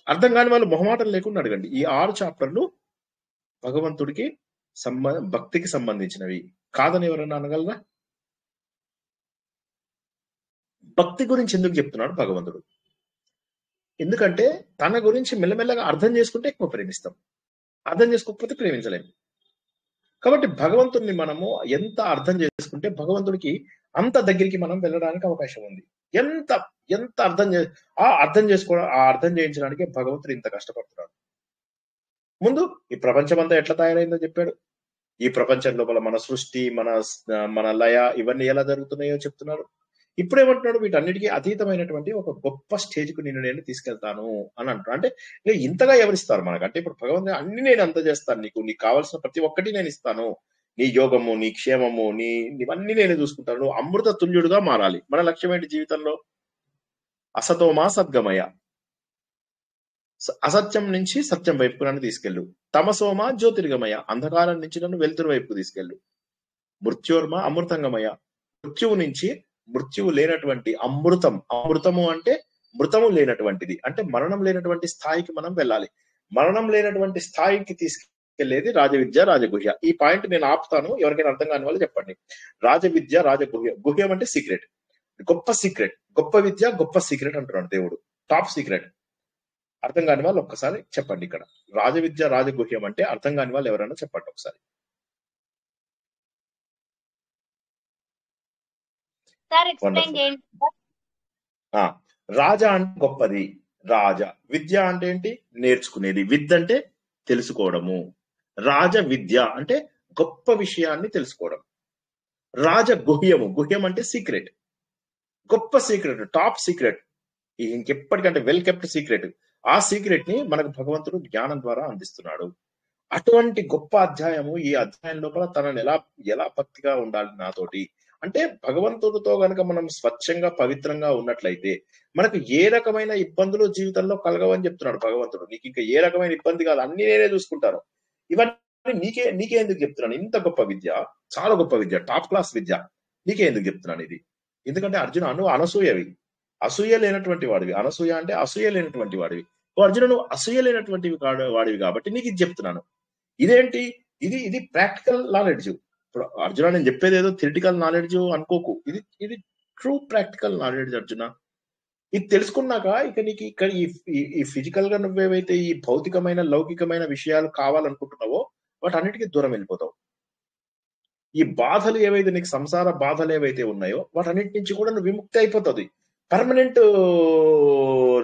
అర్థం కాని వాళ్ళు మొహమాటం లేకుండా అడగండి. ఈ 6 చాప్టర్లు భగవంతుడికి భక్తికి సంబంధించినవి కాదని ఎవరైనా అనగలరా? భక్తి గురించి ఎందుకు చెప్తున్నాడు భగవంతుడు? ఎందుకంటే తన గురించి మెల్లమెల్లగా అర్థం చేసుకుంటే ఎక్కువ ప్రేమిస్తాం, అర్థం చేసుకోకపోతే ప్రేమించలేము. కాబట్టి భగవంతుడిని మనము ఎంత అర్థం చేసుకుంటే భగవంతుడికి అంత దగ్గరికి మనం వెళ్ళడానికి అవకాశం ఉంది. ఎంత ఎంత అర్థం చేయించడానికి భగవంతుడు ఇంత కష్టపడుతున్నాడు. ముందు ఈ ప్రపంచం అంతా ఎట్లా తయారైందో చెప్పాడు. ఈ ప్రపంచం లోపల మన సృష్టి, మన లయ ఇవన్నీ ఎలా జరుగుతున్నాయో చెప్తున్నాడు. ఇప్పుడు ఏమంటున్నాడు? వీటన్నిటికీ అతీతమైనటువంటి ఒక గొప్ప స్టేజ్ కు నేను తీసుకెళ్తాను అని అంటున్నాడు. అంటే ఇంతగా ఎవరిస్తారు మనకు? అంటే ఇప్పుడు భగవంతుడు అన్ని నేను అంత చేస్తాను, నీకు కావాల్సిన ప్రతి ఒక్కటి నేను ఇస్తాను, నీ యోగము, నీ క్షేమము, నీవన్నీ నేనే చూసుకుంటాను, నువ్వు అమృత తుల్యుడుగా మారాలి. మన లక్ష్యం ఏంటి జీవితంలో? అసతోమా సద్గమయ, అసత్యం నుంచి సత్యం వైపుకు నన్ను తీసుకెళ్ళు. తమసోమా జ్యోతిర్గమయ, అంధకారం నుంచి నన్ను వెలుతురు వైపుకు తీసుకెళ్ళు. మృత్యోర్మ అమృతంగమయ, మృత్యువు నుంచి మృత్యువు లేనటువంటి అమృతము అంటే మృతము లేనటువంటిది, అంటే మరణం లేనటువంటి స్థాయికి మనం వెళ్ళాలి. మరణం లేనటువంటి స్థాయికి తీసుకెళ్లేది రాజవిద్య, రాజగుహ్య. ఈ పాయింట్ నేను ఆపుతాను, ఎవరికైనా అర్థం కాని వాళ్ళు చెప్పండి. రాజవిద్య, రాజగుహ్య. గుహ్యం అంటే సీక్రెట్, గొప్ప సీక్రెట్, గొప్ప విద్య, గొప్ప సీక్రెట్ అంటున్నాడు దేవుడు. Top secret. అర్థం కాని వాళ్ళు ఒక్కసారి చెప్పండి. ఇక్కడ రాజవిద్య, రాజగుహ్యం అంటే అర్థం కాని వాళ్ళు ఎవరైనా చెప్పండి ఒకసారి. రాజ అంటే గొప్పది, రాజ. విద్య అంటే ఏంటి? నేర్చుకునేది. విద్య అంటే తెలుసుకోవడము. రాజ విద్య అంటే గొప్ప విషయాన్ని తెలుసుకోవడం. రాజ గుహ్యము, గుహ్యం అంటే సీక్రెట్, గొప్ప సీక్రెట్, టాప్ సీక్రెట్, ఇంకెప్పటికంటే వెల్ కెప్ట్ సీక్రెట్. ఆ సీక్రెట్ ని మనకు భగవంతుడు జ్ఞానం ద్వారా అందిస్తున్నాడు. అటువంటి గొప్ప అధ్యాయము. ఈ అధ్యాయం లోపల తనని ఎలా భక్తిగా ఉండాలి నాతోటి అంటే, భగవంతుడితో గనక మనం స్వచ్ఛంగా పవిత్రంగా ఉన్నట్లయితే మనకు ఏ రకమైన ఇబ్బందులు జీవితంలో కలగవని చెప్తున్నాడు భగవంతుడు. నీకు ఇంకా ఏ రకమైన ఇబ్బంది కాదు, అన్ని నేనే చూసుకుంటాను. ఇవన్నీ నీకే ఎందుకు చెప్తున్నాను? ఇంత గొప్ప విద్య, చాలా గొప్ప విద్య, టాప్ క్లాస్ విద్య, నీకే ఎందుకు చెప్తున్నాను ఇది? ఎందుకంటే అర్జున, నువ్వు అనసూయవి, అసూయ లేనటువంటి వాడివి. అనసూయ అంటే అసూయ లేనటువంటి వాడివి. అర్జున, నువ్వు అసూయ లేనటువంటి వాడివి కాబట్టి నీకు ఇది చెప్తున్నాను. ఇదేంటి? ఇది ప్రాక్టికల్ నాలెడ్జ్. ఇప్పుడు అర్జున, నేను చెప్పేది ఏదో థియరిటికల్ నాలెడ్జ్ అనుకోకు, ఇది ట్రూ ప్రాక్టికల్ నాలెడ్జ్ అర్జున. ఇది తెలుసుకున్నాక ఇక నీకు ఇక్కడ ఈ ఫిజికల్ గా నువ్వేవైతే ఈ భౌతికమైన లౌకికమైన విషయాలు కావాలనుకుంటున్నావో వాటన్నిటికీ దూరం వెళ్ళిపోతావు. ఈ బాధలు ఏవైతే నీకు సంసార బాధలు ఏవైతే ఉన్నాయో వాటన్నిటి నుంచి కూడా నువ్వు విముక్తి అయిపోతుంది. పర్మనెంట్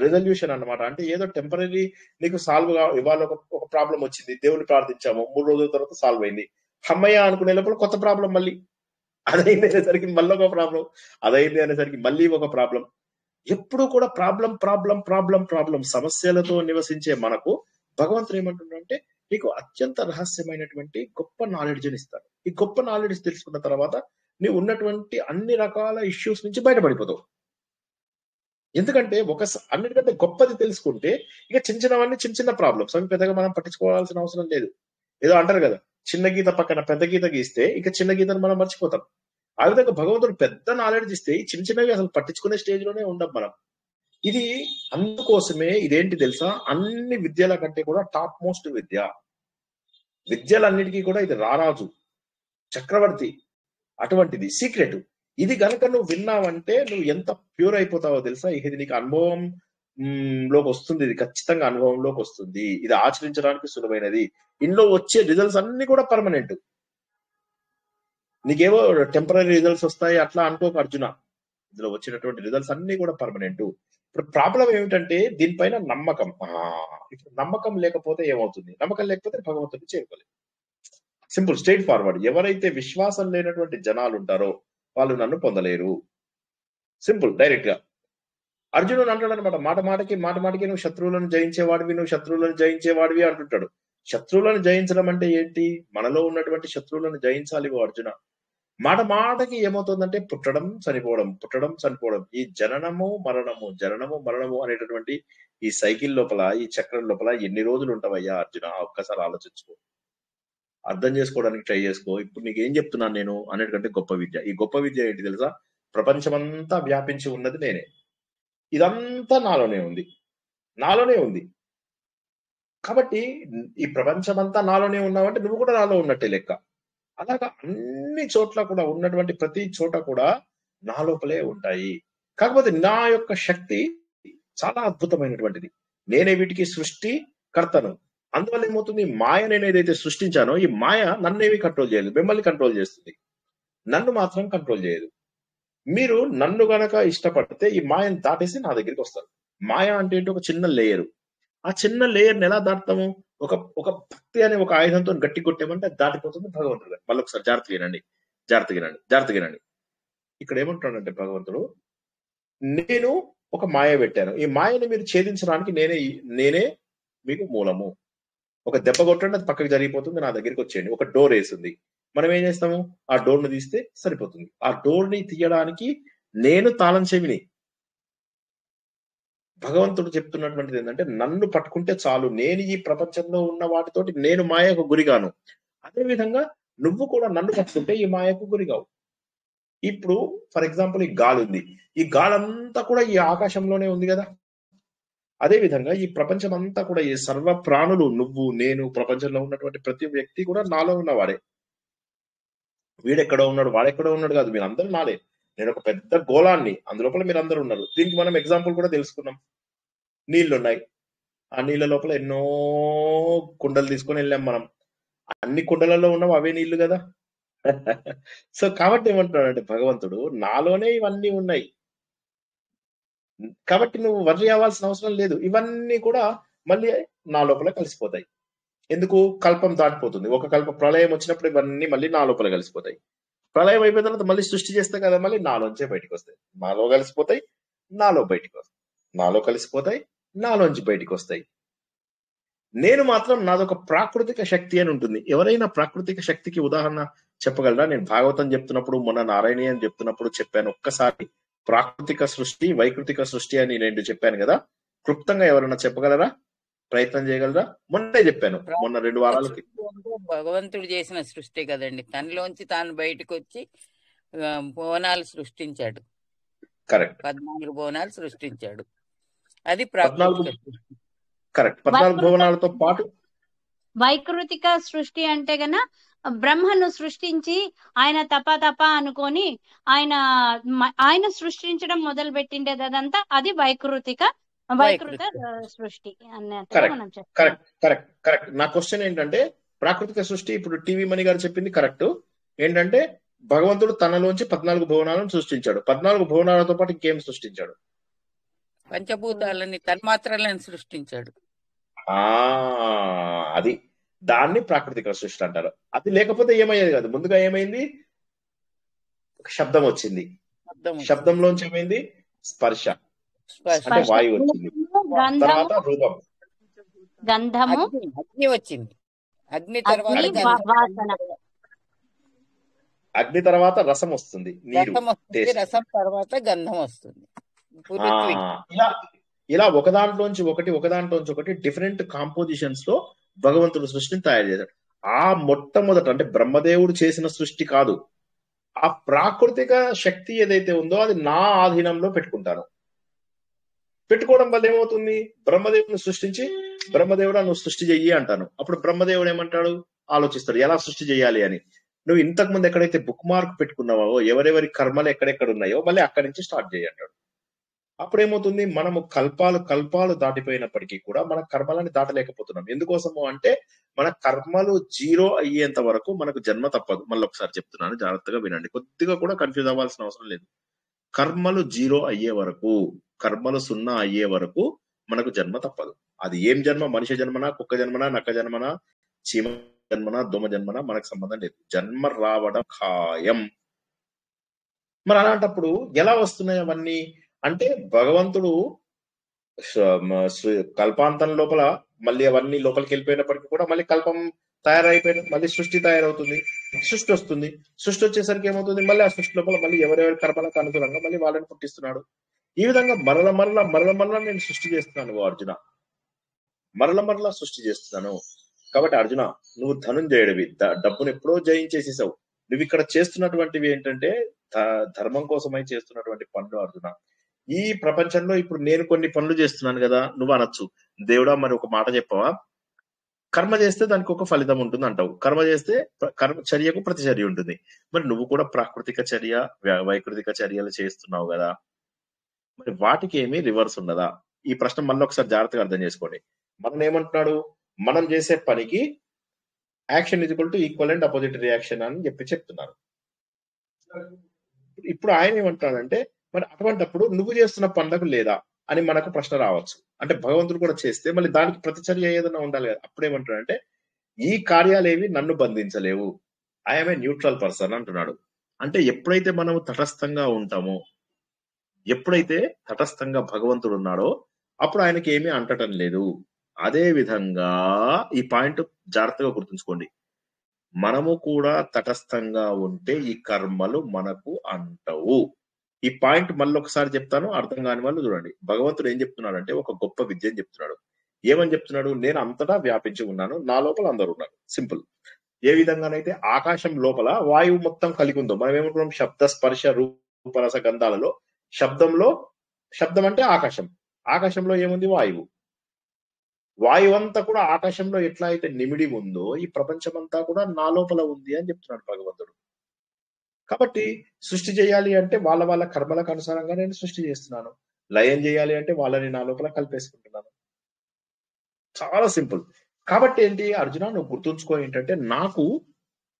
రెజల్యూషన్ అన్నమాట. అంటే ఏదో టెంపరీ నీకు సాల్వ్ ఇవాళ ఒక ప్రాబ్లం వచ్చింది, దేవుని ప్రార్థించాము, 3 రోజుల తర్వాత సాల్వ్ అయింది, అమ్మయ్య అనుకునే లోపల కొత్త ప్రాబ్లం, మళ్ళీ అదైంది అనేసరికి మళ్ళీ ఒక ప్రాబ్లం, అదైంది అనేసరికి మళ్ళీ ఒక ప్రాబ్లం. ఎప్పుడు కూడా ప్రాబ్లం సమస్యలతో నివసించే మనకు భగవంతుడు ఏమంటున్నాడంటే, నీకు అత్యంత రహస్యమైనటువంటి గొప్ప నాలెడ్జ్ ని ఇస్తాడు. ఈ గొప్ప నాలెడ్జ్ తెలుసుకున్న తర్వాత నీవు ఉన్నటువంటి అన్ని రకాల ఇష్యూస్ నుంచి బయటపడిపోతావు. ఎందుకంటే అన్నిటికంటే గొప్పది తెలుసుకుంటే ఇక చిన్న ప్రాబ్లమ్స్ అవి పెద్దగా మనం పట్టించుకోవాల్సిన అవసరం లేదు. ఏదో అంటారు కదా, చిన్న గీత పక్కన పెద్ద గీత గీస్తే ఇక చిన్న గీతను మనం మర్చిపోతాం. ఆ విధంగా భగవంతుడు పెద్ద నాలెడ్జ్ ఇస్తే ఈ చిన్నవి అసలు పట్టించుకునే స్టేజ్ లోనే ఉండం మనం. ఇది అందుకోసమే ఇదేంటి తెలుసా, అన్ని విద్యల కంటే కూడా టాప్ మోస్ట్ విద్య. విద్యలన్నిటికీ కూడా ఇది రారాజు, చక్రవర్తి, అటువంటిది సీక్రెట్. ఇది గనక నువ్వు విన్నావంటే నువ్వు ఎంత ప్యూర్ అయిపోతావో తెలుసా. ఇది నీకు అనుభవం లోకి వస్తుంది, ఇది ఖచ్చితంగా అనుభవంలోకి వస్తుంది. ఇది ఆచరించడానికి సులభమైనది. ఇందులో వచ్చే రిజల్ట్స్ అన్ని కూడా పర్మనెంట్. నీకేవో టెంపరీ రిజల్ట్స్ వస్తాయి అట్లా అనుకోక అర్జున. ఇందులో వచ్చినటువంటి రిజల్ట్స్ అన్ని కూడా పర్మనెంట్. ఇప్పుడు ప్రాబ్లం ఏమిటంటే దీనిపైన నమ్మకం. ఇప్పుడు నమ్మకం లేకపోతే ఏమవుతుంది? నమ్మకం లేకపోతే భగవంతుడిని చేరుకోలేదు. Simple, straight forward. ఎవరైతే విశ్వాసం లేనటువంటి జనాలు ఉంటారో వాళ్ళు నన్ను పొందలేరు. సింపుల్, డైరెక్ట్ గా. అర్జునుడు అంటాడు అనమాట, మాట మాటకి నువ్వు శత్రువులను జయించేవాడివి అంటుంటాడు. శత్రువులను జయించడం అంటే ఏంటి? మనలో ఉన్నటువంటి శత్రువులను జయించాలి ఓ అర్జున. మాట మాటకి ఏమవుతుందంటే పుట్టడం చనిపోవడం, పుట్టడం చనిపోవడం, ఈ జననము మరణము అనేటటువంటి ఈ సైకిల్ లోపల, ఈ చక్రం లోపల ఎన్ని రోజులు ఉంటావయ్యా అర్జున? ఒక్కసారి ఆలోచించుకో, అర్థం చేసుకోవడానికి ట్రై చేసుకో. ఇప్పుడు నీకు ఏం చెప్తున్నాను నేను అనేటంటే గొప్ప విద్య. ఈ గొప్ప విద్య ఏంటి తెలుసా? ప్రపంచమంతా వ్యాపించి ఉన్నది నేనే. ఇదంతా నాలోనే ఉంది. కాబట్టి ఈ ప్రపంచమంతా నాలోనే ఉన్నావంటే నువ్వు కూడా నాలో ఉన్నట్టే లెక్క. అలాగా అన్ని చోట్ల కూడా ఉన్నటువంటి ప్రతి చోట కూడా నా లోపలే ఉంటాయి. కాకపోతే నా యొక్క శక్తి చాలా అద్భుతమైనటువంటిది. నేనే వీటికి సృష్టి కర్తను. అందువల్ల ఏమవుతుంది, మాయ నేను ఏదైతే సృష్టించానో ఈ మాయ నన్నేవి కంట్రోల్ చేయలేదు, మిమ్మల్ని కంట్రోల్ చేస్తుంది, నన్ను మాత్రం కంట్రోల్ చేయదు. మీరు నన్ను గనక ఇష్టపడితే ఈ మాయను దాటేసి నా దగ్గరికి వస్తారు. మాయ అంటే ఏంటి? ఒక చిన్న లేయరు. ఆ చిన్న లేయర్ని ఎలా దాటుతాము? ఒక భక్తి అనే ఒక ఆయుధంతో గట్టి కొట్టేమంటే దాటిపోతుంది భగవంతుడు. మళ్ళీ ఒకసారి జాగ్రత్త వినండి. ఇక్కడ ఏమంటాడంటే భగవంతుడు, నేను ఒక మాయ పెట్టాను, ఈ మాయని మీరు ఛేదించడానికి నేనే మీకు మూలము. ఒక దెబ్బ కొట్టండి, అది పక్కకి జరిగిపోతుంది, నా దగ్గరికి వచ్చేయండి. ఒక డోర్ వేసింది, మనం ఏం చేస్తాము? ఆ డోర్ ని తీస్తే సరిపోతుంది. ఆ డోర్ ని తీయడానికి నేను తాళం చెవిని. భగవంతుడు చెప్తున్నటువంటిది ఏంటంటే, నన్ను పట్టుకుంటే చాలు, నేను ఈ ప్రపంచంలో ఉన్న వాటితోటి నేను మాయకు గురిగాను. అదే విధంగా నువ్వు కూడా నన్ను పట్టుకుంటే ఈ మాయకు గురిగావు. ఇప్పుడు ఫర్ ఎగ్జాంపుల్ ఈ గాలి ఉంది, ఈ గాలి అంతా కూడా ఈ ఆకాశంలోనే ఉంది కదా. అదే విధంగా ఈ ప్రపంచం అంతా కూడా, ఈ సర్వ ప్రాణులు, నువ్వు, నేను, ప్రపంచంలో ఉన్నటువంటి ప్రతి వ్యక్తి కూడా నాలో ఉన్నవాడే. వీడెక్కడో ఉన్నాడు, వాడెక్కడో ఉన్నాడు కాదు, మీరందరూ నాలే. నేను ఒక పెద్ద గోళాన్ని, అందులోపల మీరు అందరూ ఉన్నారు. దీనికి మనం ఎగ్జాంపుల్ కూడా తెలుసుకున్నాం. నీళ్లు ఉన్నాయి, ఆ నీళ్ళ లోపల ఎన్నో కుండలు తీసుకొని వెళ్ళాం మనం. అన్ని కుండలలో ఉన్నవి అవే నీళ్లు కదా. సో కాబట్టి ఏమంటున్నాడంటే భగవంతుడు, నాలోనే ఇవన్నీ ఉన్నాయి, కాబట్టి నువ్వు వర్రీ అవ్వాల్సిన అవసరం లేదు. ఇవన్నీ కూడా మళ్ళీ నా లోపల కలిసిపోతాయి. ఎందుకు? కల్పం దాటిపోతుంది. ఒక ప్రళయం వచ్చినప్పుడు ఇవన్నీ మళ్ళీ నా లోపల కలిసిపోతాయి. ప్రళయం అయిపోయిన తర్వాత మళ్ళీ సృష్టి చేస్తే కదా, మళ్ళీ నాలోంచే బయటకు వస్తాయి. నాలో కలిసిపోతాయి, నాలో బయటికి వస్తాయి, నాలో కలిసిపోతాయి, నాలోంచి బయటికి వస్తాయి. నేను మాత్రం నాదొక ప్రాకృతిక శక్తి అని ఉంటుంది. ఎవరైనా ప్రాకృతిక శక్తికి ఉదాహరణ చెప్పగలరా? నేను భాగవతం చెప్తున్నప్పుడు, మొన్న నారాయణీ అని చెప్తున్నప్పుడు చెప్పాను. ఒక్కసారి ప్రాకృతిక సృష్టి, వైకృతిక సృష్టి అని రెండు చెప్పాను కదా. క్లుప్తంగా ఎవరైనా చెప్పగలరా? ప్రయత్నం చేయగలరా? మొన్నే చెప్పాను, మొన్న 2 వారాలకి. భగవంతుడు చేసిన సృష్టి కదండి, తనలోంచి తాను బయటకు వచ్చి బోనాలు సృష్టించాడు. కరెక్ట్, 14 బోనాలు సృష్టించాడు. అది ప్రాకృతిక సృష్టి. కరెక్ట్. 14 భువనాలతో పాటు వైకృతిక సృష్టి అంటే గన బ్రహ్మను సృష్టించి ఆయన తప అనుకొని ఆయన సృష్టించడం మొదలు పెట్టిండేది, అదంతా అది వైకృతిక సృష్టి అన్నట్టుగా మనం చెప్తాం. కరెక్ట్. నా క్వశ్చన్ ఏంటంటే, ప్రాకృతిక సృష్టి ఇప్పుడు టీవీ మణి గారు చెప్పింది కరెక్ట్. ఏంటంటే భగవంతుడు తనలోంచి 14 భువనాలను సృష్టించాడు. 14 భువనాలతో పాటు ఇంకేం సృష్టించాడు? పంచభూతాలని, తన్మాత్రలను సృష్టించాడు. అది, దాన్ని ప్రాకృతిక సృష్టి అంటారు. అది లేకపోతే ఏమయ్యేది కాదు. ముందుగా ఏమైంది? శబ్దం వచ్చింది, శబ్దంలోంచి ఏమైంది? స్పర్శ అంటే వాయువు వచ్చింది, తర్వాత రూపం, గంధము, అగ్ని వచ్చింది, అగ్ని తర్వాత అగ్ని తర్వాత రసం వస్తుంది, నీరు, రసం తర్వాత గంధం వస్తుంది. ఇలా ఒకదాంట్లోంచి ఒకటి డిఫరెంట్ కాంపోజిషన్స్ లో భగవంతుడు సృష్టిని తయారు చేశాడు. ఆ మొట్టమొదట అంటే బ్రహ్మదేవుడు చేసిన సృష్టి కాదు, ఆ ప్రాకృతిక శక్తి ఏదైతే ఉందో అది నా ఆధీనంలో పెట్టుకోవడం వల్ల ఏమవుతుంది? బ్రహ్మదేవుని సృష్టించి, బ్రహ్మదేవుడా నువ్వు సృష్టి చెయ్యి అంటాను. అప్పుడు బ్రహ్మదేవుడు ఏమంటాడు? ఆలోచిస్తాడు ఎలా సృష్టి చేయాలి అని. నువ్వు ఇంతకు ముందు ఎక్కడైతే బుక్ మార్క్ పెట్టుకున్నావో, ఎవరెవరి కర్మలు ఎక్కడెక్కడ ఉన్నాయో మళ్ళీ అక్కడి నుంచి స్టార్ట్ చేయి అంటాడు. అప్పుడేమవుతుంది? మనము కల్పాలు దాటిపోయినప్పటికీ కూడా మన కర్మలని దాటలేకపోతున్నాం. ఎందుకోసము అంటే మన కర్మలు 0 అయ్యేంత వరకు మనకు జన్మ తప్పదు. మళ్ళీ ఒకసారి చెప్తున్నాను, జాగ్రత్తగా వినండి, కొద్దిగా కూడా కన్ఫ్యూజ్ అవ్వాల్సిన అవసరం లేదు. కర్మలు 0 అయ్యే వరకు, కర్మలు 0 అయ్యే వరకు మనకు జన్మ తప్పదు. అది ఏం జన్మ? మనిషి జన్మనా, కుక్క జన్మనా, నక్క జన్మనా, చీమ జన్మనా, దోమ జన్మనా మనకు సంబంధం లేదు. జన్మ రావడం ఖాయం. మరి అలాంటప్పుడు ఎలా వస్తున్నాయి అవన్నీ అంటే, భగవంతుడు కల్పాంతం లోపల మళ్ళీ అవన్నీ లోపలికి వెళ్ళిపోయినప్పటికీ కూడా మళ్ళీ కల్పం తయారైపోయిన మళ్ళీ సృష్టి తయారవుతుంది, సృష్టి వస్తుంది. సృష్టి వచ్చేసరికి ఏమవుతుంది, మళ్ళీ ఆ సృష్టి లోపల మళ్ళీ ఎవరెవరి కర్మలకు అనుగుణంగా మళ్ళీ వాళ్ళని పుట్టిస్తున్నాడు. ఈ విధంగా మరల నేను సృష్టి చేస్తున్నాను అర్జున, మరల సృష్టి చేస్తున్నాను. కాబట్టి అర్జున, నువ్వు ధనుంజయుడివి, డబ్బును ఎప్పుడో జయించేసేసావు. నువ్వు ఇక్కడ చేస్తున్నటువంటివి ఏంటంటే ధర్మం కోసమై చేస్తున్నటువంటి పనులు అర్జున. ఈ ప్రపంచంలో ఇప్పుడు నేను కొన్ని పనులు చేస్తున్నాను కదా, నువ్వు అనొచ్చు, దేవుడా మరి ఒక మాట చెప్పవా, కర్మ చేస్తే దానికి ఒక ఫలితం ఉంటుంది అంటావు, కర్మ చేస్తే కర్మ చర్యకు ప్రతిచర్య ఉంటుంది. మరి నువ్వు కూడా ప్రాకృతిక చర్య వైకృతిక చర్యలు చేస్తున్నావు కదా, మరి వాటికి ఏమీ రివర్స్ ఉండదా? ఈ ప్రశ్న మళ్ళీ ఒకసారి జాగ్రత్తగా అర్థం చేసుకోండి. మనం ఏమంటున్నాడు, మనం చేసే పనికి action is equal to equal and opposite reaction అని చెప్తున్నారు. ఇప్పుడు ఆయన ఏమంటున్నాడంటే, మరి అటువంటిప్పుడు నువ్వు చేస్తున్న పనులకు లేదా అని మనకు ప్రశ్న రావచ్చు. అంటే భగవంతుడు కూడా చేస్తే మళ్ళీ దానికి ప్రతిచర్య ఏదైనా ఉండాలి కదా. అప్పుడు ఏమంటున్నాడంటే, ఈ కార్యాలేవి నన్ను బంధించలేవు, ఐఎమ్ ఏ న్యూట్రల్ పర్సన్ అంటున్నాడు. అంటే ఎప్పుడైతే మనం తటస్థంగా ఉంటామో, ఎప్పుడైతే తటస్థంగా భగవంతుడు ఉన్నాడో అప్పుడు ఆయనకి ఏమీ అంటటం లేదు. అదే విధంగా ఈ పాయింట్ జాగ్రత్తగా గుర్తుంచుకోండి, మనము కూడా తటస్థంగా ఉంటే ఈ కర్మలు మనకు అంటవు. ఈ పాయింట్ మళ్ళీ ఒకసారి చెప్తాను, అర్థం కాని వాళ్ళు చూడండి. భగవంతుడు ఏం చెప్తున్నాడు అంటే ఒక గొప్ప విద్యని చెప్తున్నాడు. ఏమని చెప్తున్నాడు, నేను అంతటా వ్యాపించి ఉన్నాను, నా లోపల అందరూ ఉన్నారు. సింపుల్. ఏ విధంగానైతే ఆకాశం లోపల వాయువు మొత్తం కలిగి ఉందో, మనం ఏమంటున్నాం, శబ్ద స్పర్శ రూపరస గంధాలలో శబ్దం అంటే ఆకాశం, ఆకాశంలో ఏముంది, వాయువు. వాయువు అంతా కూడా ఆకాశంలో ఎట్లా అయితే నిమిడి ఉందో ఈ ప్రపంచం అంతా కూడా నా లోపల ఉంది అని చెప్తున్నాడు భగవంతుడు. కాబట్టి సృష్టి చేయాలి అంటే వాళ్ళ కర్మలకు అనుసారంగా నేను సృష్టి చేస్తున్నాను, లయం చేయాలి అంటే వాళ్ళని నా లోపల కలిపేసుకుంటున్నాను. చాలా సింపుల్. కాబట్టి ఏంటి అర్జున, నువ్వు గుర్తుంచుకో ఏంటంటే, నాకు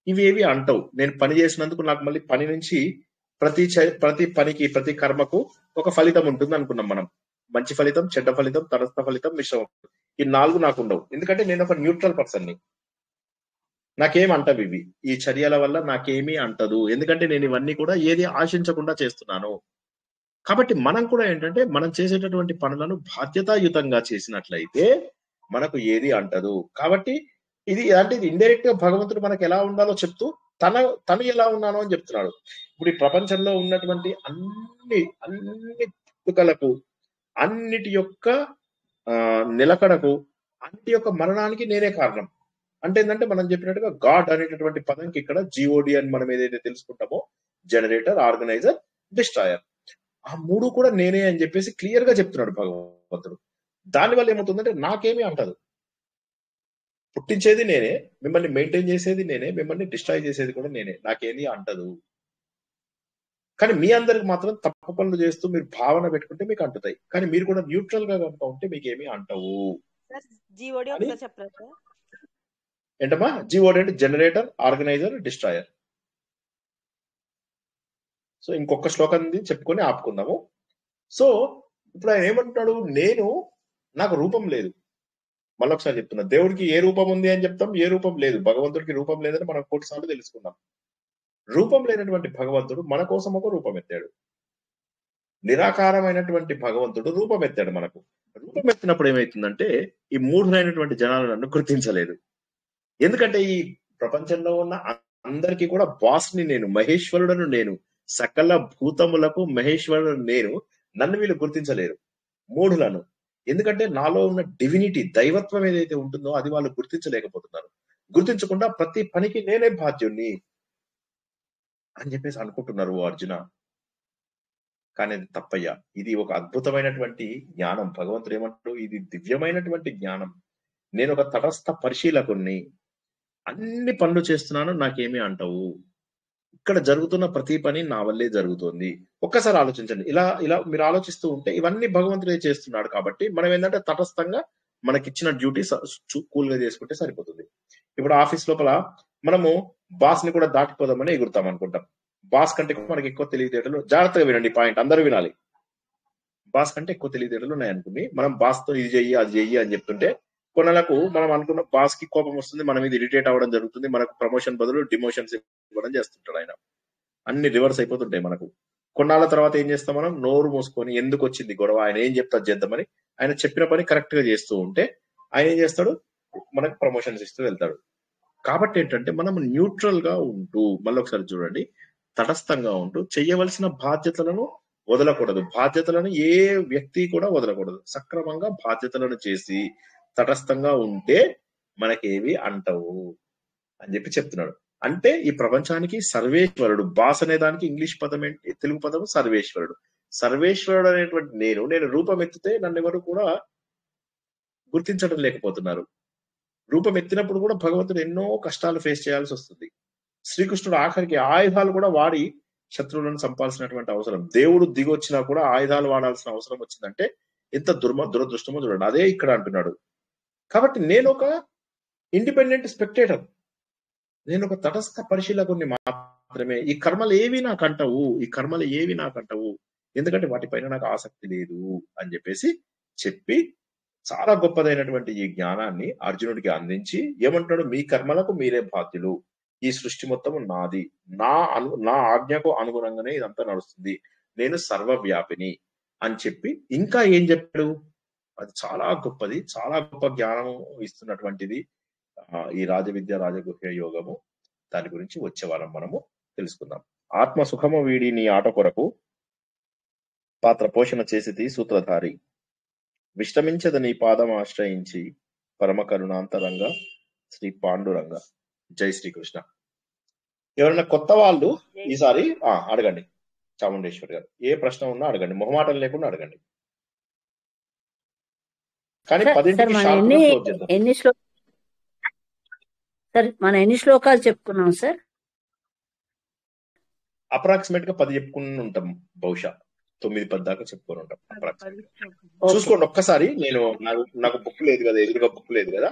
ఇవేవి అంటవు. నేను పని చేసినందుకు నాకు మళ్ళీ పని నుంచి ప్రతి పనికి ప్రతి కర్మకు ఒక ఫలితం ఉంటుంది అనుకున్నాం మనం. మంచి ఫలితం, చెడ్డ ఫలితం, తటస్థ ఫలితం, మిశ్రమ. ఈ 4 నాకు ఉండవు, ఎందుకంటే నేను ఒక న్యూట్రల్ పర్సన్ ని. నాకేం అంటవి ఇవి, ఈ చర్యల వల్ల నాకేమీ అంటదు, ఎందుకంటే నేను ఇవన్నీ కూడా ఏది ఆశించకుండా చేస్తున్నాను. కాబట్టి మనం కూడా ఏంటంటే, మనం చేసేటటువంటి పనులను బాధ్యతాయుతంగా చేసినట్లయితే మనకు ఏది అంటదు. కాబట్టి ఇది ఇండైరెక్ట్ గా భగవంతుడు మనకు ఎలా ఉండాలో చెప్తూ తను ఎలా ఉన్నానో అని చెప్తున్నాడు. ఇప్పుడు ఈ ప్రపంచంలో ఉన్నటువంటి అన్ని పుట్టుకలకు, అన్నిటి యొక్క నిలకడకు, అన్నిటి యొక్క మరణానికి నేనే కారణం. అంటే ఏంటంటే, మనం చెప్పినట్టుగా గాడ్ అనేటటువంటి పదంకి ఇక్కడ GOD అని మనం ఏదైతే తెలుసుకుంటామో, జనరేటర్, ఆర్గనైజర్, డిస్ట్రాయర్, ఆ 3 కూడా నేనే అని చెప్పేసి క్లియర్ గా చెప్తున్నాడు భగవంతుడు. దానివల్ల ఏమవుతుందంటే నాకేమీ అంటదు. పుట్టించేది నేనే, మిమ్మల్ని మెయింటైన్ చేసేది నేనే, మిమ్మల్ని డిస్ట్రాయ్ చేసేది కూడా నేనే, నాకేమీ అంటదు. కానీ మీ అందరికి మాత్రం తప్పు పనులు చేస్తూ మీరు భావన పెట్టుకుంటే మీకు అంటుతాయి, కానీ మీరు కూడా న్యూట్రల్ గా కనుక ఉంటే మీకు ఏమీ అంటవు. ఏంటమ్మా GOD అంటే జనరేటర్, ఆర్గనైజర్, డిస్ట్రాయర్. సో ఇంకొక శ్లోకం చెప్పుకొని ఆపుకుందాము. సో ఇప్పుడు ఆయన ఏమంటున్నాడు, నాకు రూపం లేదు. మళ్ళొకసారి చెప్తున్నా, దేవుడికి ఏ రూపం ఉంది అని చెప్తాం, ఏ రూపం లేదు. భగవంతుడికి రూపం లేదని మనం 1,000 సార్లు తెలుసుకున్నాం. రూపం లేనటువంటి భగవంతుడు మన కోసం ఒక రూపం ఎత్తాడు. నిరాకారమైనటువంటి భగవంతుడు రూపం ఎత్తాడు మనకు. రూపం ఎత్తినప్పుడు ఏమైతుందంటే, ఈ మూఢులైనటువంటి జనాలు నన్ను గుర్తించలేదు. ఎందుకంటే ఈ ప్రపంచంలో ఉన్న అందరికీ కూడా బాస్ని నేను, మహేశ్వరుడను నేను, సకల భూతములకు మహేశ్వరుడు నేను. నన్ను వీళ్ళు గుర్తించలేరు, మూఢులను. ఎందుకంటే నాలో ఉన్న డివినిటీ, దైవత్వం ఏదైతే ఉంటుందో అది వాళ్ళు గుర్తించలేకపోతున్నారు. గుర్తించకుండా ప్రతి పనికి నేనే బాధ్యుణ్ణి అని చెప్పేసి అనుకుంటున్నారు అర్జున. కానీ అది తప్పయ్యా. ఇది ఒక అద్భుతమైనటువంటి జ్ఞానం. భగవంతుడు ఏమంటాడు, ఇది దివ్యమైనటువంటి జ్ఞానం. నేను ఒక తటస్థ పరిశీలకుణ్ణి, అన్ని పనులు చేస్తున్నాను, నాకేమీ అంటవు. ఇక్కడ జరుగుతున్న ప్రతి పని నా వల్లే జరుగుతుంది. ఒక్కసారి ఆలోచించండి. ఇలా మీరు ఆలోచిస్తూ ఉంటే ఇవన్నీ భగవంతుడే చేస్తున్నాడు. కాబట్టి మనం ఏంటంటే తటస్థంగా మనకిచ్చిన డ్యూటీ కూల్ గా చేసుకుంటే సరిపోతుంది. ఇప్పుడు ఆఫీస్ లోపల మనము బాస్ ని కూడా దాటిపోదామని ఎగురుతాం అనుకుంటాం. బాస్ కంటే మనకి ఎక్కువ తెలివితేటలు, జాగ్రత్తగా వినండి పాయింట్, అందరూ వినాలి. బాస్ కంటే ఎక్కువ తెలివితేటలు ఉన్నాయనుకుని మనం బాస్ తో ఇది చెయ్యి అది చెయ్యి అని చెప్తుంటే, కొన్నాళ్ళకు మనం అనుకున్న బాస్ కి కోపం వస్తుంది, మనం ఇది ఇరిటేట్ అవ్వడం జరుగుతుంది, మనకు ప్రమోషన్ బదులు డిమోషన్స్ ఇవ్వడం చేస్తుంటాడు ఆయన. అన్ని రివర్స్ అయిపోతుంటాయి మనకు. కొన్నాళ్ళ తర్వాత ఏం చేస్తాం, మనం నోరు మూసుకొని ఎందుకు వచ్చింది గొడవ, ఆయన ఏం చెప్తా చేద్దామని ఆయన చెప్పిన పని కరెక్ట్ గా చేస్తూ ఉంటే ఆయన ఏం చేస్తాడు, మనకు ప్రమోషన్స్ ఇస్తూ వెళ్తాడు. కాబట్టి ఏంటంటే మనం న్యూట్రల్ గా ఉంటూ, మళ్ళీ ఒకసారి చూడండి, తటస్థంగా ఉంటూ చేయవలసిన బాధ్యతలను వదలకూడదు. బాధ్యతలను ఏ వ్యక్తి కూడా వదలకూడదు. సక్రమంగా బాధ్యతలను చేసి తటస్థంగా ఉంటే మనకేవి అంటవు అని చెప్పి చెప్తున్నాడు. అంటే ఈ ప్రపంచానికి సర్వేశ్వరుడు, బాస్ అనే దానికి ఇంగ్లీష్ పదం ఏంటి, తెలుగు పదం సర్వేశ్వరుడు. సర్వేశ్వరుడు అనేటువంటి నేను రూపం ఎత్తితే నన్ను ఎవరు కూడా గుర్తించడం లేకపోతున్నారు. రూపం ఎత్తినప్పుడు కూడా భగవంతుడు ఎన్నో కష్టాలు ఫేస్ చేయాల్సి వస్తుంది. శ్రీకృష్ణుడు ఆఖరికి ఆయుధాలు కూడా వాడి శత్రువులను చంపాల్సినటువంటి అవసరం, దేవుడు దిగొచ్చినా కూడా ఆయుధాలు వాడాల్సిన అవసరం వచ్చిందంటే ఎంత దురదృష్టమో చూడండి. అదే ఇక్కడ అంటున్నాడు. కాబట్టి నేను ఒక ఇండిపెండెంట్ స్పెక్టేటర్, నేను ఒక తటస్థ పరిశీలకుని మాత్రమే. ఈ కర్మలు ఏవి నాకు అంటవు, ఈ కర్మలు ఏవి నాకు అంటవు, ఎందుకంటే వాటిపైన నాకు ఆసక్తి లేదు అని చెప్పి చాలా గొప్పదైనటువంటి ఈ జ్ఞానాన్ని అర్జునుడికి అందించి ఏమంటున్నాడు, మీ కర్మలకు మీరే బాధ్యులు, ఈ సృష్టి మొత్తము నాది, నా ఆజ్ఞకు అనుగుణంగానే ఇదంతా నడుస్తుంది, నేను సర్వవ్యాపిని అని చెప్పి ఇంకా ఏం చెప్పాడు, అది చాలా గొప్పది, చాలా గొప్ప జ్ఞానం ఇస్తున్నటువంటిది ఈ రాజవిద్య రాజగుహ్య యోగము. దాని గురించి వచ్చే వారం మనము తెలుసుకుందాం. ఆత్మ సుఖము వీడి నీ ఆట కొరకు పాత్ర పోషణ చేసిది సూత్రధారి, విశ్రమించద నీ పాదం ఆశ్రయించి పరమ కరుణాంతరంగా శ్రీ పాండురంగ. జై శ్రీకృష్ణ. ఎవరైనా కొత్త వాళ్ళు ఈసారి అడగండి, చాముండేశ్వరి గారు ఏ ప్రశ్న ఉన్నా అడగండి, మొహమాటం లేకుండా అడగండి. కానీ 10ంటికి షార్ప్గా క్లోజ్ చేద్దాం. మనం ఎన్ని శ్లోకాలు చెప్పుకున్నాం సార్? అప్రాక్సిమేట్ గా 10 చెప్పుకుని ఉంటాం, బహుశా 9-10 దాకా చెప్పుకొని ఉంటాం అప్రాక్సిమేట్. చూసుకోండి ఒక్కసారి. నాకు బుక్ లేదు కదా, ఎదురుగా బుక్ లేదు కదా.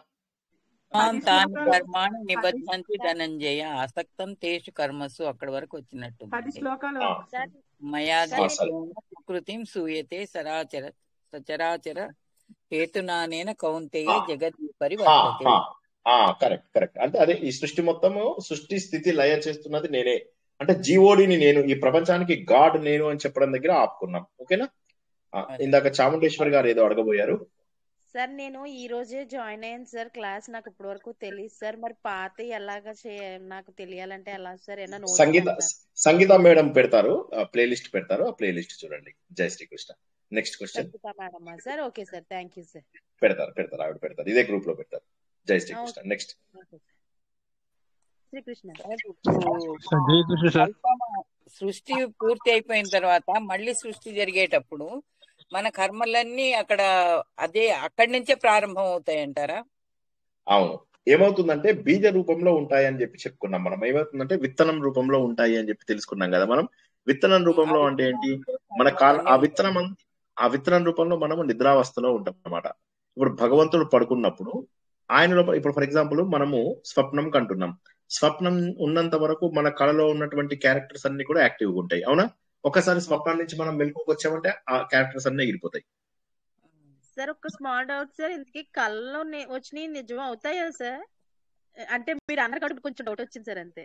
తాను కర్మాణి నిబద్ధంతి ధనంజయ ఆసక్తం తేషు కర్మసు, అక్కడ వరకు వచ్చినట్టు. మయాకృతిం సూయతే సచరాచర హేతునానేన కౌంతేయ జగత్ పరివర్తతే. కరెక్ట్. అంటే అదే ఈ సృష్టి మొత్తము, సృష్టి స్థితి లయ చేస్తున్నది నేనే, అంటే జీవోడిని నేను, ఈ ప్రపంచానికి గాడ్ నేను అని చెప్పడం దగ్గర ఆపుకున్నాం. ఓకేనా? ఇందాక చాముండేశ్వరి గారు ఏదో అడగబోయారు. సార్ నేను ఈ రోజే జాయిన్ అయ్యాను సార్ క్లాస్, నాకు ఇప్పటి వరకు తెలియదు సార్. మరి పాత ఎలాగా నాకు తెలియాలంటే ఎలా సార్? సంగీత మేడం పెడతారు, ప్లేలిస్ట్ పెడతారు, ఆ ప్లేలిస్ట్ చూడండి. జై Srikrishna. Next question. Madam sir. Okay sir, thank you sir. పెడతారు ఆవిడ పెడతారు, ఇదే గ్రూప్ లో పెడతారు. జై శ్రీకృష్ణ. నెక్స్ట్ శ్రీకృష్ణ. సృష్టి పూర్తి అయిపోయిన తర్వాత మళ్ళీ సృష్టి జరిగేటప్పుడు మన కర్మలన్నీ అక్కడి నుంచే ప్రారంభం అవుతాయి అంటారా? అవును. ఏమవుతుందంటే బీజ రూపంలో ఉంటాయి అని చెప్పి చెప్పుకున్నాం మనం. ఏమవుతుందంటే విత్తనం రూపంలో ఉంటాయి అని చెప్పి తెలుసుకున్నాం కదా మనం. విత్తనం రూపంలో అంటే ఏంటి, మన ఆ విత్తనం రూపంలో మనము నిద్రావస్థలో ఉంటాం అన్నమాట. ఇప్పుడు భగవంతుడు పడుకున్నప్పుడు ఆయన లోపల, ఇప్పుడు ఫర్ ఎగ్జాంపుల్ మనము స్వప్నం కంటున్నాం. స్వప్నం ఉన్నంత వరకు మన కళలో ఉన్నటువంటి క్యారెక్టర్స్ అన్ని కూడా యాక్టివ్గా ఉంటాయి, అవునా? ఒకసారి స్వప్నం నుంచి మనం మెలకువకి వచ్చామంటే ఆ క్యారెక్టర్స్ అన్ని ఎగిరిపోతాయి. సార్ ఒక స్మాల్ డౌట్ సార్, ఇంతకీ కళ్ళలో వచ్చినాయి నిజం అవుతాయా సార్? అంటే మీరు అందరికీ కొంచెం డౌట్ వచ్చింది సార్, అంతే.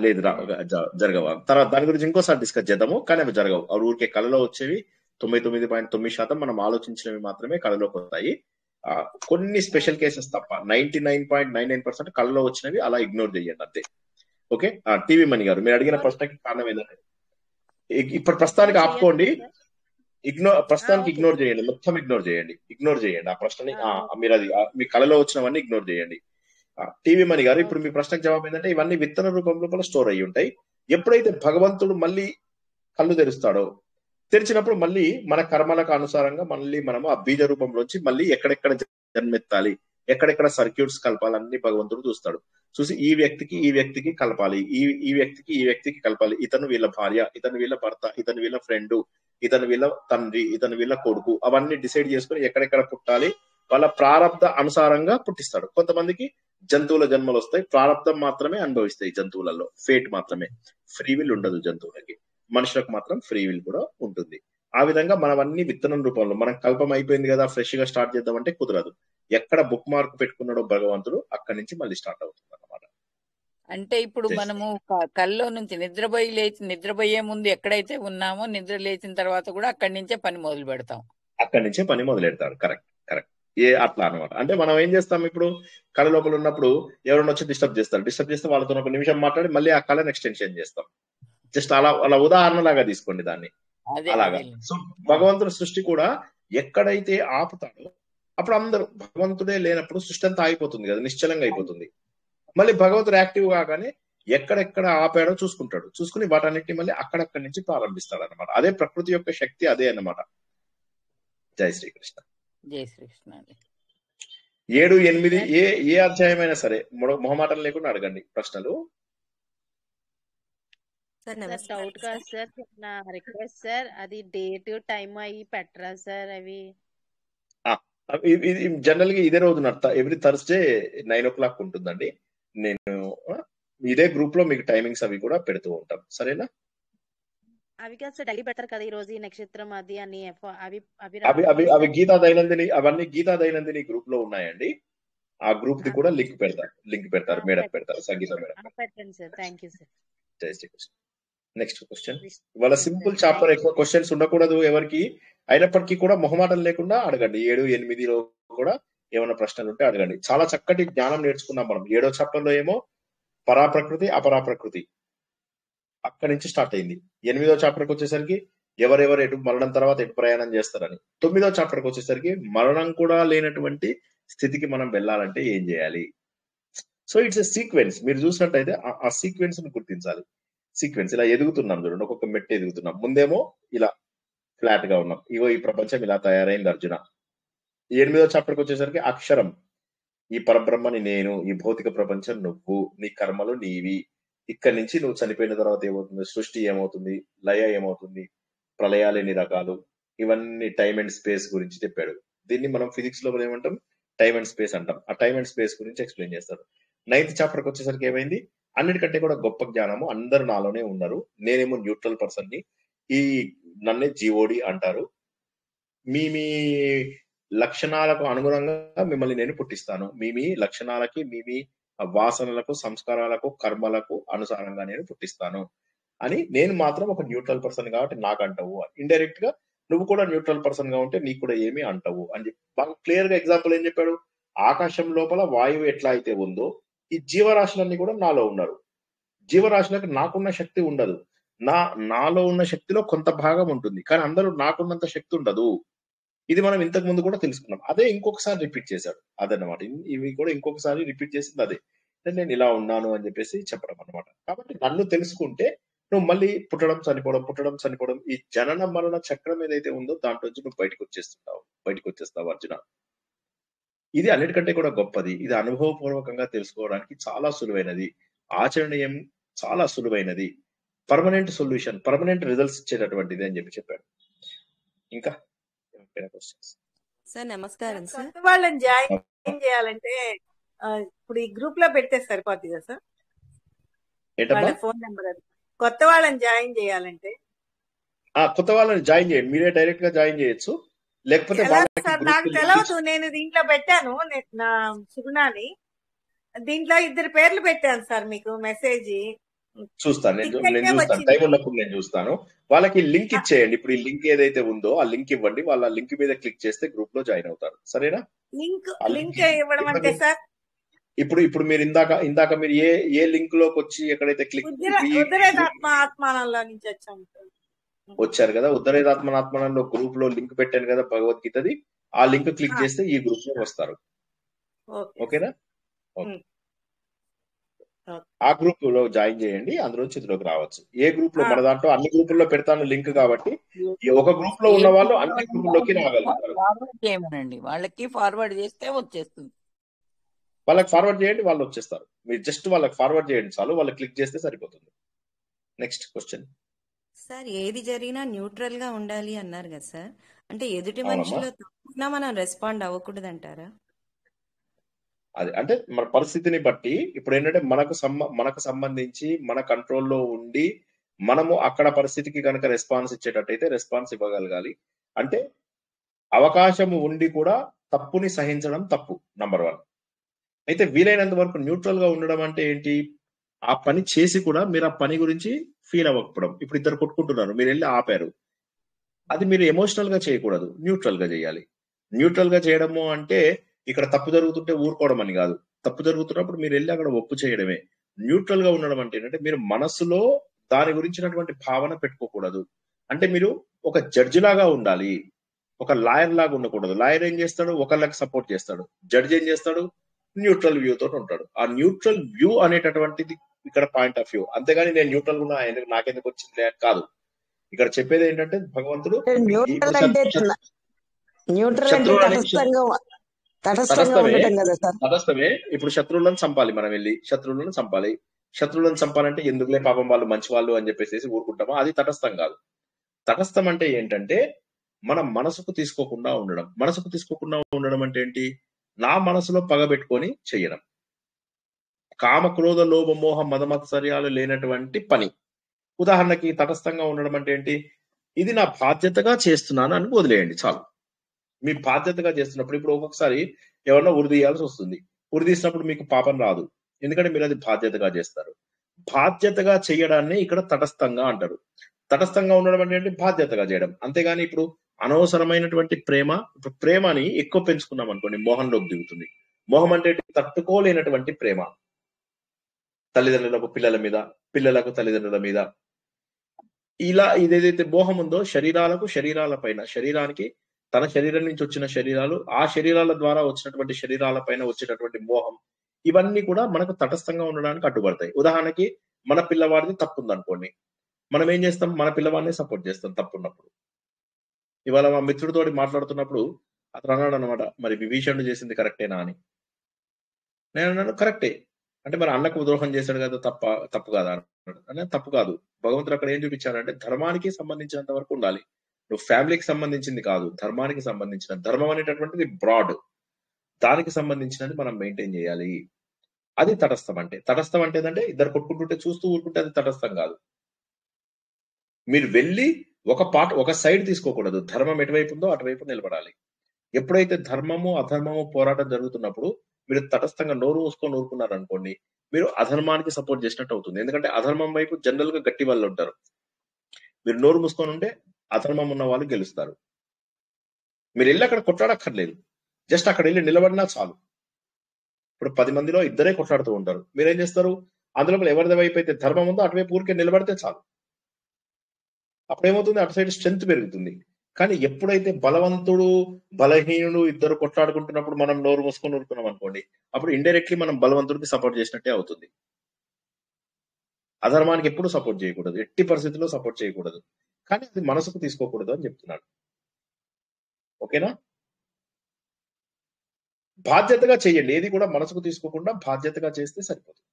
లేదు, జరగవు. తర్వాత దాని గురించి ఇంకోసారి డిస్కస్ చేద్దాము, కానీ అవి జరగవు. అవి ఊరికే కళలో వచ్చేవి 99.9% మనం ఆలోచించినవి మాత్రమే కళలోకి వస్తాయి. కొన్ని స్పెషల్ కేసెస్ తప్ప 99.99% కళ్ళలో వచ్చినవి అలా ఇగ్నోర్ చేయండి అంతే. ఓకే. టీవీ మణి గారు మీరు అడిగిన ప్రశ్నకి కారణం ఏంటంటే, ఇప్పుడు ప్రస్తుతానికి ఆపుకోండి, ప్రస్తుతానికి ఇగ్నోర్ చేయండి, మొత్తం ఇగ్నోర్ చేయండి ఆ ప్రశ్నని. మీరు అది మీ కళలో వచ్చినవన్నీ ఇగ్నోర్ చేయండి. టీవీ మణి గారు ఇప్పుడు మీ ప్రశ్నకు జవాబు ఏంటంటే, ఇవన్నీ విత్తన రూపం లోపల స్టోర్ అయ్యి ఉంటాయి. ఎప్పుడైతే భగవంతుడు మళ్ళీ కళ్ళు తెరుస్తాడో, తెరిచినప్పుడు మళ్ళీ మన కర్మలకు అనుసారంగా మళ్ళీ మనము ఆ బీజ రూపంలోంచి మళ్ళీ ఎక్కడెక్కడ జన్మెత్తాలి, ఎక్కడెక్కడ సర్క్యూట్స్ కలపాలి అన్ని భగవంతుడు చూస్తాడు. చూసి ఈ వ్యక్తికి కలపాలి, ఈ వ్యక్తికి కలపాలి, ఇతను వీళ్ళ భార్య, ఇతను వీళ్ళ భర్త, ఇతను వీళ్ళ ఫ్రెండ్, ఇతను వీళ్ళ తండ్రి, ఇతను వీళ్ళ కొడుకు, అవన్నీ డిసైడ్ చేసుకుని ఎక్కడెక్కడ పుట్టాలి వాళ్ళ ప్రారంధ అనుసారంగా పుట్టిస్తాడు. కొంతమందికి జంతువుల జన్మలు వస్తాయి, ప్రారంధం మాత్రమే అనుభవిస్తాయి జంతువులలో, ఫేట్ మాత్రమే, ఫ్రీ విల్ ఉండదు జంతువులకి. మనుషులకు మాత్రం ఫ్రీ విల్ కూడా ఉంటుంది. ఆ విధంగా మనవన్నీ విత్తనం రూపంలో, మనం కల్పం అయిపోయింది కదా ఫ్రెష్ గా స్టార్ట్ చేద్దామంటే కుదరదు. ఎక్కడ బుక్ మార్క్ పెట్టుకున్నాడో భగవంతుడు అక్కడి నుంచి మళ్ళీ స్టార్ట్ అవుతుంది అన్నమాట. అంటే ఇప్పుడు మనము కల్లో నుంచి నిద్రపోయే ముందు ఎక్కడైతే ఉన్నామో, నిద్ర లేచిన తర్వాత కూడా అక్కడి నుంచే పని మొదలు పెడతాం. అక్కడి నుంచే పని మొదలెడతాడు. కరెక్ట్. అట్లా అనమాట. అంటే మనం ఏం చేస్తాం, ఇప్పుడు కళ లోపల ఉన్నప్పుడు ఎవరైనా వచ్చి డిస్టర్బ్ చేస్తే వాళ్ళతో ఒక నిమిషం మాట్లాడి మళ్ళీ ఆ కళను ఎక్స్టెన్షన్ చేస్తాం. జస్ట్ అలా ఉదాహరణ లాగా తీసుకోండి దాన్ని. అదే అలాగా. అదే సో భగవంతుడి సృష్టి కూడా ఎక్కడైతే ఆపుతాడో అప్పుడు అందరూ, భగవంతుడే లేనప్పుడు సృష్టి అంతా ఆగిపోతుంది కదా, నిశ్చలంగా అయిపోతుంది. మళ్ళీ భగవంతుడు యాక్టివ్ కాగానే ఎక్కడెక్కడ ఆపాడో చూసుకుని వాటన్నిటిని మళ్ళీ అక్కడక్కడి నుంచి ప్రారంభిస్తాడు అనమాట. అదే ప్రకృతి యొక్క శక్తి, అదే అన్నమాట. జై శ్రీకృష్ణ. జై శ్రీకృష్ణ అండి. 7, 8 ఏ అధ్యాయమైనా సరే మొహమాటం లేకుండా అడగండి ప్రశ్నలు. సార్ డౌట్ కాదు సార్, నా రిక్వెస్ట్ సార్, అది డేట్ టైం అవి పెట్టరా సార్? అవి జనరల్ గా ఇదే రోజు ఎవ్రీ థర్స్డే 9 o'clock ఉంటుందండి. నేను ఇదే గ్రూప్ లో మీకు టైమింగ్స్ అవి కూడా పెడుతూ ఉంటాం, సరేనా? అవి కాదు సార్, డైలీ పెడతారు కదా, ఈ రోజు ఈ నక్షత్రం అది అని అవి అవి గీతా దైనందిని, అవన్నీ గీతా దైనందిని గ్రూప్ లో ఉన్నాయండి. ఆ గ్రూప్ ది కూడా లింక్ పెడతారు, మేడం పెడతారు, సంగీత మేడం. పెట్టండి సార్. Thank you sir. జై శ్రీకృష్ణ. Next question. ఇవాళ సింపుల్ చాప్టర్, ఎక్కువ క్వశ్చన్స్ ఉండకూడదు ఎవరికి, అయినప్పటికీ కూడా మొహమాటం లేకుండా అడగండి. 7, 8లో కూడా ఏమైనా ప్రశ్నలు ఉంటే అడగండి. చాలా చక్కటి జ్ఞానం నేర్చుకున్నాం మనం. 7వ చాప్టర్ లో ఏమో పరాప్రకృతి అపరాప్రకృతి, అక్కడి నుంచి స్టార్ట్ అయింది. 8వ చాప్టర్కి వచ్చేసరికి ఎవరెవరు ఎటు మరణం తర్వాత ఎటు ప్రయాణం చేస్తారని. 9వ చాప్టర్కి వచ్చేసరికి మరణం కూడా లేనటువంటి స్థితికి మనం వెళ్ళాలంటే ఏం చేయాలి. So it's a sequence. మీరు చూసినట్టయితే ఆ సీక్వెన్స్ ను గుర్తించాలి. సీక్వెన్స్ ఇలా ఎదుగుతున్నాం చూడండి, ఒక్కొక్క మెట్టు ఎదుగుతున్నాం. ముందేమో ఇలా ఫ్లాట్ గా ఉన్నాం, ఇగో ఈ ప్రపంచం ఇలా తయారైంది అర్జున. 8వ చాప్టర్కి వచ్చేసరికి అక్షరం, ఈ పరబ్రహ్మని నేను, ఈ భౌతిక ప్రపంచం నువ్వు, నీ కర్మలు నీవి, ఇక్కడి నుంచి నువ్వు చనిపోయిన తర్వాత ఏమవుతుంది, సృష్టి ఏమవుతుంది, లయ ఏమవుతుంది, ప్రళయాలు ఎన్ని రకాలు, ఇవన్నీ టైమ్ అండ్ స్పేస్ గురించి చెప్పాడు. దీన్ని మనం ఫిజిక్స్ లో ఏమంటాం, టైమ్ అండ్ స్పేస్ అంటాం. ఆ టైమ్ అండ్ స్పేస్ గురించి ఎక్స్ప్లెయిన్ చేస్తాడు. 9th చాప్టర్కి వచ్చేసరికి ఏమైంది, అన్నిటికంటే కూడా గొప్ప జ్ఞానము, అందరు నాలోనే ఉన్నారు, నేనేమో న్యూట్రల్ పర్సన్ ని, ఈ నన్నే జీఓడి అంటారు, మీ లక్షణాలకు అనుగుణంగా మిమ్మల్ని నేను పుట్టిస్తాను, మీ లక్షణాలకి, మీ వాసనలకు, సంస్కారాలకు, కర్మలకు అనుసారంగా నేను పుట్టిస్తాను అని. నేను మాత్రం ఒక న్యూట్రల్ పర్సన్ కాబట్టి నాకు అంటావు, ఇండైరెక్ట్ గా నువ్వు కూడా న్యూట్రల్ పర్సన్ గా ఉంటే నీకు కూడా ఏమీ అంటావు అని చెప్పి బాగా క్లియర్ గా ఎగ్జాంపుల్ ఏం చెప్పాడు. ఆకాశం లోపల వాయువు ఎట్లా అయితే ఉందో, ఈ జీవరాశులన్నీ కూడా నాలో ఉన్నారు. జీవరాశులకు నాకున్న శక్తి ఉండదు, నాలో ఉన్న శక్తిలో కొంత భాగం ఉంటుంది, కానీ అందరూ నాకున్నంత శక్తి ఉండదు. ఇది మనం ఇంతకు ముందు కూడా తెలుసుకున్నాం. అదే ఇంకొకసారి రిపీట్ చేశాడు, అదన్నమాట. ఇవి కూడా ఇంకొకసారి రిపీట్ చేసింది అదే, నేను ఇలా ఉన్నాను అని చెప్పేసి చెప్పడం అన్నమాట. కాబట్టి నన్ను తెలుసుకుంటే నువ్వు మళ్ళీ పుట్టడం చనిపోవడం, ఈ జనన మరణ చక్రం ఏదైతే ఉందో దాంట్లో నుంచి నువ్వు బయటకు వచ్చేస్తావు అర్జున. ఇది అన్నిటికంటే కూడా గొప్పది. ఇది అనుభవపూర్వకంగా తెలుసుకోవడానికి చాలా సులువైనది, ఆచరణీయం చాలా సులువైనది, పర్మనెంట్ సొల్యూషన్, పర్మనెంట్ రిజల్ట్స్ ఇచ్చేటటువంటిది అని చెప్పాడు. ఇంకా సార్ నమస్కారం సార్. కొత్త వాళ్ళని జాయిన్ చేయాలంటే ఇప్పుడు ఈ గ్రూప్ లో పెడితే సరిపోతుంది కదా సార్, వాళ్ళ ఫోన్ నెంబర్ అది. కొత్త వాళ్ళని జాయిన్ చేయాలంటే కొత్త వాళ్ళని జాయిన్ చేయండి, మీరే డైరెక్ట్ గా జాయిన్ చేయొచ్చు. లేకపోతే సార్ నాకు తెలియదు, నేను దీంట్లో పెట్టాను నా సుగుణాని, దీంట్లో 2 పేర్లు పెట్టాను సార్, మీకు మెసేజ్ చూస్తాను, నేను చూస్తాను, టైం ఉన్నప్పుడు నేను చూస్తాను. వాళ్ళకి లింక్ ఇచ్చేయండి. ఇప్పుడు ఈ లింక్ ఏదైతే ఉందో ఆ లింక్ ఇవ్వండి, వాళ్ళ లింక్ మీద క్లిక్ చేస్తే గ్రూప్ లో జాయిన్ అవుతారు, సరేనా? లింక్ ఇవ్వడం అంటే సార్, ఇప్పుడు మీరు ఇందాక మీరు ఏ లింక్ లోకి వచ్చి ఎక్కడైతే క్లిక్ ఆత్మానంలో నుంచి వచ్చారు కదా, ఉత్తరేదాత్మనాత్మనంలో గ్రూప్ లో లింక్ పెట్టాను కదా భగవద్గీతది, ఆ లింక్ క్లిక్ చేస్తే ఈ గ్రూప్ లో వస్తారు, ఓకేనా? ఆ గ్రూప్ లో జాయిన్ చేయండి, అందులోంచి ఇందులోకి రావచ్చు. ఏ గ్రూప్ లో, మన దాంట్లో అన్ని గ్రూపుల్లో పెడతాను లింక్ కాబట్టి, ఒక గ్రూప్ లో ఉన్న వాళ్ళు అన్ని గ్రూపుల్లోకి రాగలుగుతారు. వాళ్ళకి ఫార్వర్డ్ చేస్తే వచ్చేస్తుంది, వాళ్ళకి ఫార్వర్డ్ చేయండి, వాళ్ళు వచ్చేస్తారు. మీరు జస్ట్ వాళ్ళకి ఫార్వర్డ్ చేయండి చాలు, వాళ్ళు క్లిక్ చేస్తే సరిపోతుంది. నెక్స్ట్ క్వశ్చన్ సార్, ఏది జరిగినా న్యూట్రల్ గా ఉండాలి అన్నారు కదా సార్, అంటే ఎదుటి మనిషిలో తప్పున్నా మనం రెస్పాండ్ అవ్వకూడదు అంటారా? అది అంటే మన పరిస్థితిని బట్టి, ఇప్పుడు ఏంటంటే మనకు సంబంధించి మన కంట్రోల్లో ఉండి మనము అక్కడ పరిస్థితికి కనుక రెస్పాన్స్ ఇచ్చేటట్టయితే రెస్పాన్స్ ఇవ్వగలగాలి. అంటే అవకాశం ఉండి కూడా తప్పుని సహించడం తప్పు, నంబర్ 1. అయితే వీలైనంత వరకు న్యూట్రల్ గా ఉండడం అంటే ఏంటి, ఆ పని చేసి కూడా మీరు ఆ పని గురించి ఫీల్ అవ్వకపోవడం. ఇప్పుడు 2 కొట్టుకుంటున్నారు, మీరు వెళ్ళి ఆపారు, అది మీరు ఎమోషనల్ గా చేయకూడదు, న్యూట్రల్ గా చేయాలి. న్యూట్రల్ గా చేయడము అంటే ఇక్కడ తప్పు జరుగుతుంటే ఊరుకోవడం అని కాదు. తప్పు జరుగుతున్నప్పుడు మీరు వెళ్ళి అక్కడ ఒప్పు చేయడమే. న్యూట్రల్ గా ఉండడం అంటే ఏంటంటే మీరు మనసులో దాని గురించినటువంటి భావన పెట్టుకోకూడదు. అంటే మీరు ఒక జడ్జి లాగా ఉండాలి, ఒక లాయర్ లాగా ఉండకూడదు. లాయర్ ఏం చేస్తాడు, ఒకళ్ళకి సపోర్ట్ చేస్తాడు. జడ్జి ఏం చేస్తాడు, న్యూట్రల్ వ్యూ తోటి ఉంటాడు. ఆ న్యూట్రల్ వ్యూ అనేటటువంటిది ఇక్కడ పాయింట్ ఆఫ్ వ్యూ. అంతేగాని నేను న్యూట్రల్ గా నాకెందుకు వచ్చింది కాదు. ఇక్కడ చెప్పేది ఏంటంటే భగవంతుడు న్యూట్రల్ అంటే న్యూట్రల్ అంటే తటస్థంగా ఉండటం కదా సార్. తటస్థమే. ఇప్పుడు శత్రువులను చంపాలి, మనం వెళ్ళి శత్రువులను చంపాలి. శత్రువులను చంపాలంటే ఎందుకులే పాపం వాళ్ళు మంచి వాళ్ళు అని చెప్పేసి ఊరుకుంటామా, అది తటస్థం కాదు. తటస్థం అంటే ఏంటంటే మన మనసుకు తీసుకోకుండా ఉండడం. మనసుకు తీసుకోకుండా ఉండడం అంటే ఏంటి, నా మనసులో పగబెట్టుకొని చెయ్యడం. కామ క్రోధ లోభ మోహ మదమత్సర్యాలు లేనటువంటి పని. ఉదాహరణకి తటస్థంగా ఉండడం అంటే ఏంటి, ఇది నా బాధ్యతగా చేస్తున్నాను అని వదిలేయండి చాలు. మీ బాధ్యతగా చేస్తున్నప్పుడు ఇప్పుడు ఒక్కొక్కసారి ఎవరన్నా ఉరిదీయాల్సి వస్తుంది. ఉరిదీసినప్పుడు మీకు పాపం రాదు, ఎందుకంటే మీరు అది బాధ్యతగా చేస్తారు. బాధ్యతగా చేయడాన్ని ఇక్కడ తటస్థంగా అంటారు. తటస్థంగా ఉండడం అంటే ఏంటి, బాధ్యతగా చేయడం. అంతేగాని ఇప్పుడు అనవసరమైనటువంటి ప్రేమని ఎక్కువ పెంచుకున్నాం అనుకోండి, మోహంలోకి దిగుతుంది. మోహం అంటే తట్టుకోలేనటువంటి ప్రేమ. తల్లిదండ్రులకు పిల్లల మీద, పిల్లలకు తల్లిదండ్రుల మీద, ఇలా ఇదేదైతే మోహం ఉందో శరీరాల పైన, శరీరానికి తన శరీరం నుంచి వచ్చిన శరీరాలు, ఆ శరీరాల ద్వారా వచ్చినటువంటి శరీరాల పైన వచ్చేటటువంటి మోహం, ఇవన్నీ కూడా మనకు తటస్థంగా ఉండడానికి అడ్డుపడతాయి. ఉదాహరణకి మన పిల్లవాడిది తప్పు ఉందనుకోండి, మనం ఏం చేస్తాం, మన పిల్లవాడిని సపోర్ట్ చేస్తాం తప్పున్నప్పుడు. ఇవాళ మా మిత్రుడితోటి మాట్లాడుతున్నప్పుడు అతను అన్నాడు అనమాట, మరి విభీషణుడు చేసింది కరెక్టేనా అని. నేను అన్నాను కరెక్టే. అంటే మరి అన్నకు ద్రోహం చేశాడు కదా, తప్పు కాదా అన్నాడు. అంటే తప్పు కాదు. భగవంతుడు అక్కడ ఏం చూపించాడంటే ధర్మానికి సంబంధించినంత వరకు ఉండాలి. నువ్వు ఫ్యామిలీకి సంబంధించింది కాదు, ధర్మానికి సంబంధించిన. ధర్మం అనేటటువంటిది బ్రాడ్, దానికి సంబంధించినది మనం మెయింటైన్ చేయాలి. అది తటస్థం అంటే. తటస్థం అంటే ఏంటంటే ఇద్దరు కొట్టుకుంటుంటే చూస్తూ ఊరుకుంటే అది తటస్థం కాదు. మీరు వెళ్ళి ఒక సైడ్ తీసుకోకూడదు. ధర్మం ఎటువైపు ఉందో అటువైపు నిలబడాలి. ఎప్పుడైతే ధర్మము అధర్మము పోరాటం జరుగుతున్నప్పుడు మీరు తటస్థంగా నోరు మూసుకొని ఊరుకున్నారు అనుకోండి, మీరు అధర్మానికి సపోర్ట్ చేసినట్టు అవుతుంది. ఎందుకంటే అధర్మం వైపు జనరల్ గా గట్టి వాళ్ళు ఉంటారు. మీరు నోరు మూసుకొని ఉంటే అధర్మం ఉన్న వాళ్ళు గెలుస్తారు. మీరు వెళ్ళి అక్కడ కొట్లాడక్కర్లేదు, జస్ట్ అక్కడ వెళ్ళి నిలబడినా చాలు. ఇప్పుడు 10 మందిలో ఇద్దరే కొట్లాడుతూ ఉంటారు, మీరేం చేస్తారు, అందులో ఎవరి వైపు అయితే ధర్మం ఉందో అటువైపు ఊరికే నిలబడితే చాలు. అప్పుడేమవుతుంది, అటు సైడ్ స్ట్రెంత్ పెరుగుతుంది. కానీ ఎప్పుడైతే బలవంతుడు బలహీనుడు ఇద్దరు కొట్లాడుకుంటున్నప్పుడు మనం నోరు మూసుకొని ఊరుకున్నాం అనుకోండి, అప్పుడు ఇండైరెక్ట్లీ మనం బలవంతుడికి సపోర్ట్ చేసినట్టే అవుతుంది. అధర్మానికి ఎప్పుడు సపోర్ట్ చేయకూడదు, ఎట్టి పరిస్థితుల్లో సపోర్ట్ చేయకూడదు. కానీ అది మనసుకు తీసుకోకూడదు అని చెప్తున్నాడు. ఓకేనా? బాధ్యతగా చేయండి, ఏది కూడా మనసుకు తీసుకోకుండా బాధ్యతగా చేస్తే సరిపోతుంది.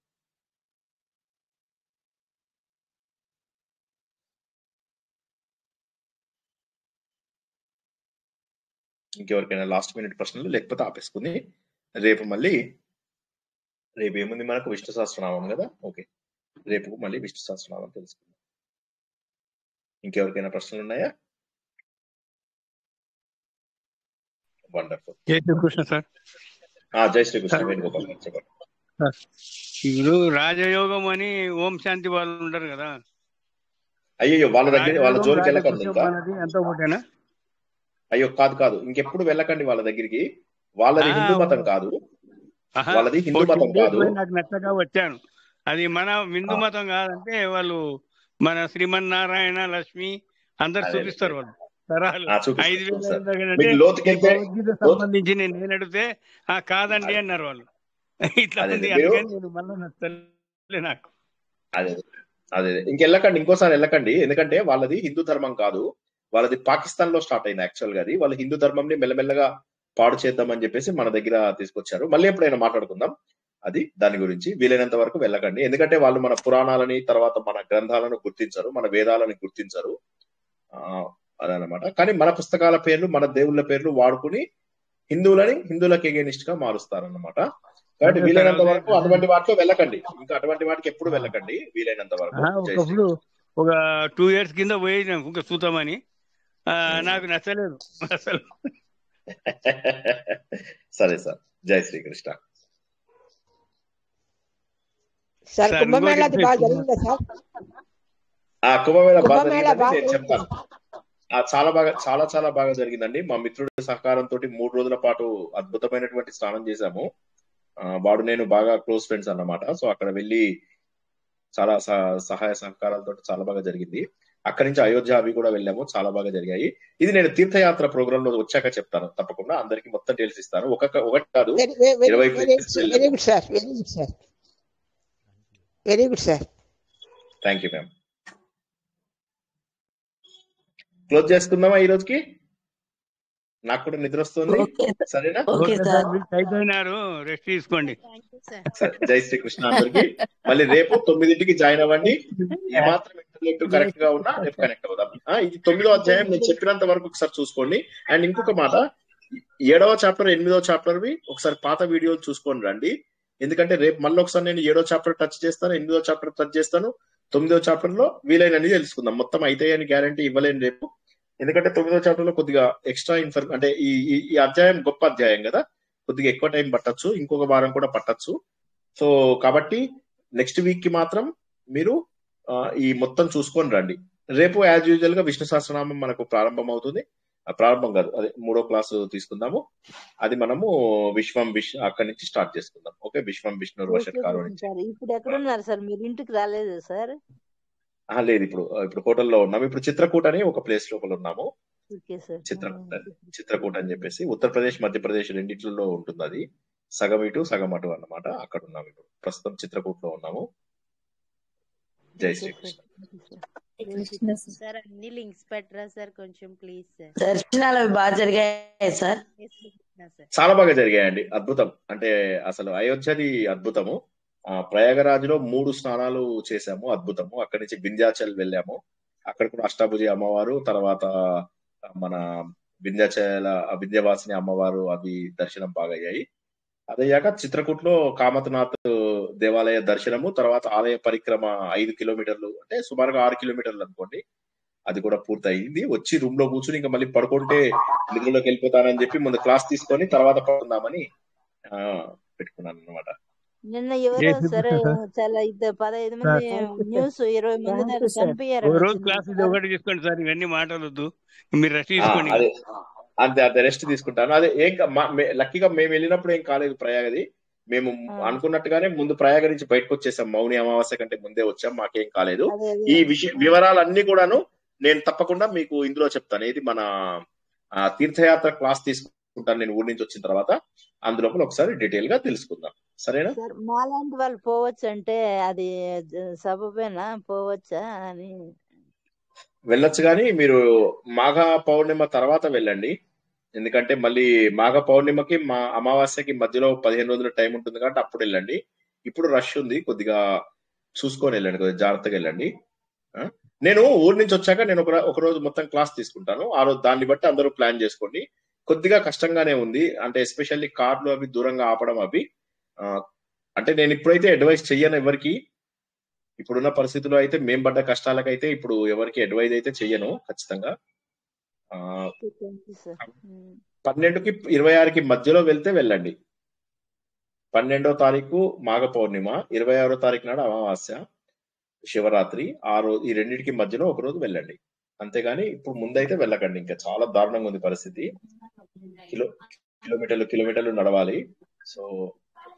ఇంకెవరికైనా లాస్ట్ మినిట్ ప్రశ్నలు, లేకపోతే ఆపేసుకుని రేపు ఏముంది మనకు, విష్ణు సహస్రనామం కదా. ఓకే, రేపు మళ్ళీ విష్ణు సహస్రనామం తెలుసుకుందాం. ఇంకెవరికైనా ప్రశ్నలు ఉన్నాయా? వండర్ఫుల్. జై శ్రీకృష్ణ సార్. జై శ్రీకృష్ణ. వేణుగోపాల్ గారు చెప్పండి. ఇప్పుడు రాజయోగం అని ఓం శాంతి వాళ్ళు ఉంటారు కదా, అయ్యో వాళ్ళ దగ్గర వాళ్ళ జోలికి వెళ్ళకండి ఇంకా. ఎంత ఒకటేనా? అయ్యో కాదు, ఇంకెప్పుడు వెళ్ళకండి వాళ్ళ దగ్గరికి. వాళ్ళది హిందూ మతం కాదు, వాళ్ళది హిందూ మతం కాదు. నాకు నచ్చగా వచ్చాను, అది మన హిందూ మతం కాదంటే వాళ్ళు మన శ్రీమన్నారాయణ లక్ష్మి అందరు చూపిస్తారు. వాళ్ళు తరాలు 5,000 సంబంధించి నేను అడిగితే కాదండి అన్నారు వాళ్ళు. ఇట్లా మళ్ళీ నచ్చలే నాకు. అదే ఇంకెళ్ళకండి, ఇంకోసారి వెళ్ళకండి. ఎందుకంటే వాళ్ళది హిందూ ధర్మం కాదు, వాళ్ళది పాకిస్తాన్ లో స్టార్ట్ అయింది. యాక్చువల్ గా అది వాళ్ళ హిందూ ధర్మంని మెల్లమెల్లగా పాడు చేద్దామని చెప్పేసి మన దగ్గర తీసుకొచ్చారు. మళ్ళీ ఎప్పుడైనా మాట్లాడుకుందాం అది, దాని గురించి. వీలైనంత వరకు వెళ్ళకండి, ఎందుకంటే వాళ్ళు మన పురాణాలని, తర్వాత మన గ్రంథాలను గుర్తించరు, మన వేదాలను గుర్తించరు. అదనమాట. కానీ మన పుస్తకాల పేర్లు, మన దేవుళ్ళ పేర్లు వాడుకుని హిందువులకి ఎగెనిస్ట్ గా మారుస్తారన్నమాట. కాబట్టి వీలైనంత వరకు అటువంటి వాటిలో వెళ్ళకండి, ఇంకా అటువంటి వాటికి ఎప్పుడు వెళ్ళకండి వీలైనంత వరకు. ఒకప్పుడు ఒక 2 years కింద పోయినా ఇంకా చూద్దామని, నాకు నచ్చలేదు అసలు. సరే సార్, జై శ్రీకృష్ణ. కుంభమేళ బాగా జరిగిందా సార్? కుంభమేళ బాగా జరిగిందని నేను చెప్తాను. చాలా బాగా చాలా బాగా జరిగిందండి. మా మిత్రుడి సహకారంతో 3 రోజుల పాటు అద్భుతమైనటువంటి స్నానం చేశాము. వాడు నేను బాగా క్లోజ్ ఫ్రెండ్స్ అన్నమాట. సో అక్కడ వెళ్ళి చాలా సహాయ సహకారాలతో చాలా బాగా జరిగింది. అక్కడి నుంచి అయోధ్య అవి కూడా వెళ్ళాము, చాలా బాగా జరిగాయి. ఇది నేను తీర్థయాత్ర ప్రోగ్రామ్ లో వచ్చాక చెప్తాను, తప్పకుండా అందరికి మొత్తం డీటెయిల్స్ ఇస్తాను. ఒకటి కాదు, 20 ప్లేసెస్ వెళ్ళాము. Very good sir, very good sir. Thank you ma'am. Close చేసుకుందామా ఈ రోజుకి? నాకు కూడా నిద్ర వస్తుంది. సరేనా? అయిపోయినారు, రెస్ట్ తీసుకోండి. జై శ్రీకృష్ణ అందరికి. మళ్ళీ రేపు 9ంటికి జాయిన్ అవ్వండి. ఏమాత్రం ఇంటర్నెట్ కరెక్ట్ గా ఉన్నా రేపు కనెక్ట్ అవుదాం. ఇది 9వ అధ్యాయం నేను చెప్పినంత వరకు ఒకసారి చూసుకోండి. అండ్ ఇంకొక మాట, 7వ చాప్టర్ 8వ చాప్టర్వి ఒకసారి పాత వీడియోలు చూసుకొని రండి. ఎందుకంటే రేపు మళ్ళీ ఒకసారి నేను 7వ చాప్టర్ టచ్ చేస్తాను, 8వ చాప్టర్ టచ్ చేస్తాను, 9వ చాప్టర్ లో వీలైనని తెలుసుకుందాం. మొత్తం అయితే అని గ్యారంటీ ఇవ్వలేను రేపు, ఎందుకంటే 9వ చాప్టర్ లో కొద్దిగా ఎక్స్ట్రా అంటే ఈ అధ్యాయం గొప్ప అధ్యాయం కదా, కొద్దిగా ఎక్కువ టైం పట్టచ్చు, ఇంకొక వారం కూడా పట్టచ్చు. సో కాబట్టి నెక్స్ట్ వీక్ కి మాత్రం మీరు ఈ మొత్తం చూసుకొని రండి. రేపు యాజ్ యూజువల్ గా విష్ణు సహస్రనామం మనకు ప్రారంభం అవుతుంది. ప్రారంభం కాదు, అదే 3వ క్లాసు తీసుకుందాము. అది మనము అక్కడి నుంచి స్టార్ట్ చేసుకుందాం. ఓకే, విశ్వం విష్ణు వషట్కారు నుంచి. ఇప్పుడు ఎక్కడున్నారు సార్ మీరు? ఇంటికి రాలేదు సార్? లేదు, ఇప్పుడు హోటల్లో ఉన్నాము. ఇప్పుడు చిత్రకూట అని ఒక ప్లేస్ లోపల ఉన్నాము. చిత్రకూట అని చెప్పేసి ఉత్తరప్రదేశ్ మధ్యప్రదేశ్ రెండిట్లలో ఉంటుంది. అది సగం ఇటు సగం అటు అన్నమాట. అక్కడ ఉన్నాము ఇప్పుడు, ప్రస్తుతం చిత్రకూటలో ఉన్నాము. జై శ్రీకృష్ణ. సార్ అన్ని లింక్స్ పెట్టరా సార్ కొంచెం ప్లీజ్ సార్. దర్శనాలు బాగా జరిగాయి సార్? చాలా బాగా జరిగాయండి, అద్భుతం. అంటే అసలు అయోధ్యది అద్భుతము. ప్రయాగరాజ్లో 3 స్నానాలు చేశాము, అద్భుతము. అక్కడి నుంచి వింధ్యాచల్ వెళ్ళాము, అక్కడ కూడా అష్టాభుజి అమ్మవారు, తర్వాత మన వింధ్యవాసిని అమ్మవారు, అవి దర్శనం బాగా అయ్యాయి. అదయ్యాక చిత్రకూట్లో కామతనాథ్ దేవాలయ దర్శనము, తర్వాత ఆలయ పరిక్రమ 5 కిలోమీటర్లు, అంటే సుమారుగా 6 కిలోమీటర్లు అనుకోండి, అది కూడా పూర్తి అయింది. వచ్చి రూమ్ లో కూర్చుని ఇంకా మళ్ళీ పడుకుంటే నిద్రలోకి వెళ్ళిపోతానని చెప్పి ముందు క్లాస్ తీసుకొని తర్వాత పడుకుందామని పెట్టుకున్నాను అనమాట. నిన్న ఎవరో సరే చాలా 15 మంది న్యూస్ 20 మంది చనిపోయారు. క్లాస్ ఇది ఒకటి తీసుకోండి సార్, ఇవన్నీ మాట్లాడొద్దు, మీరు రెస్ట్ తీసుకోండి. అంతే రెస్ట్ తీసుకుంటాను. అదే లక్కీగా మేము వెళ్ళినప్పుడు ఏం కాలేదు ప్రయాగది. మేము అనుకున్నట్టుగానే ముందు ప్రయాగ నుంచి బయటకు వచ్చేసాం, మౌని అమావాస్య కంటే ముందే వచ్చాం, మాకేం కాలేదు. ఈ వివరాలన్నీ కూడాను నేను తప్పకుండా మీకు ఇందులో చెప్తాను. ఇది మన తీర్థయాత్ర క్లాస్ తీసుకుంటాను నేను ఊరి నుంచి వచ్చిన తర్వాత, అందులోపల ఒకసారి డీటెయిల్ గా తెలుసుకుందాం. సరేనా? మాలాంటి వాళ్ళు పోవచ్చు అంటే అది సబబేనా, పోవచ్చా అని? వెళ్ళొచ్చు, కానీ మీరు మాఘ పౌర్ణిమ తర్వాత వెళ్ళండి. ఎందుకంటే మళ్ళీ మాఘ పౌర్ణిమకి మా అమావాస్యకి మధ్యలో 15 రోజుల టైం ఉంటుంది కాబట్టి అప్పుడు వెళ్ళండి. ఇప్పుడు రష్ ఉంది, కొద్దిగా చూసుకొని వెళ్ళండి, కొద్దిగా జాగ్రత్తగా వెళ్ళండి. నేను ఊరి నుంచి వచ్చాక నేను ఒక రోజు మొత్తం క్లాస్ తీసుకుంటాను. ఆ రోజు దాన్ని బట్టి అందరూ ప్లాన్ చేసుకోండి. కొద్దిగా కష్టంగానే ఉంది, అంటే ఎస్పెషల్లీ కార్లు అవి దూరంగా ఆపడం అవి. అంటే నేను ఇప్పుడైతే అడ్వైస్ చెయ్యను ఎవరికి, ఇప్పుడున్న పరిస్థితుల్లో అయితే మేము పడ్డ కష్టాలకైతే ఇప్పుడు ఎవరికి అడ్వైజ్ అయితే చెయ్యను ఖచ్చితంగా. 12కి 26కి మధ్యలో వెళ్తే వెళ్ళండి. 12వ తారీఖు మాఘ పౌర్ణిమ, 26వ తారీఖు నాడు అమావాస్య, శివరాత్రి. ఈ రెండింటికి మధ్యలో ఒక రోజు వెళ్ళండి, అంతేగాని ఇప్పుడు ముందైతే వెళ్ళకండి. ఇంకా చాలా దారుణంగా ఉంది పరిస్థితి. కిలోమీటర్లు నడవాలి. సో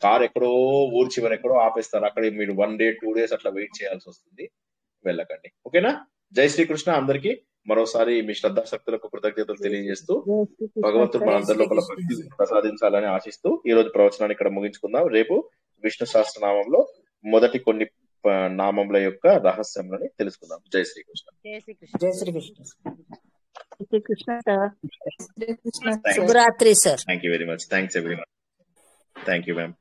కార్ ఎక్కడో ఊరు చివరి ఎక్కడో ఆపేస్తారు, అక్కడ మీరు 1 డే 2 డేస్ అట్లా వెయిట్ చేయాల్సి వస్తుంది. వెళ్ళకండి. ఓకేనా? జై శ్రీకృష్ణ అందరికి. మరోసారి మీ శ్రద్ధాశక్తులకు కృతజ్ఞతలు తెలియజేస్తూ భగవంతుడు మనందరి లోపల భక్తి ప్రసాదించాలని ఆశిస్తూ ఈ రోజు ప్రవచనాన్ని ఇక్కడ ముగించుకుందాం. రేపు విష్ణు సహస్రనామంలో మొదటి కొన్ని నామముల యొక్క రహస్యంలని తెలుసుకుందాం. జై శ్రీకృష్ణ. జై శ్రీకృష్ణ. శుభరాత్రి sir. Thank you very much. Thanks everyone. Thank you ma'am.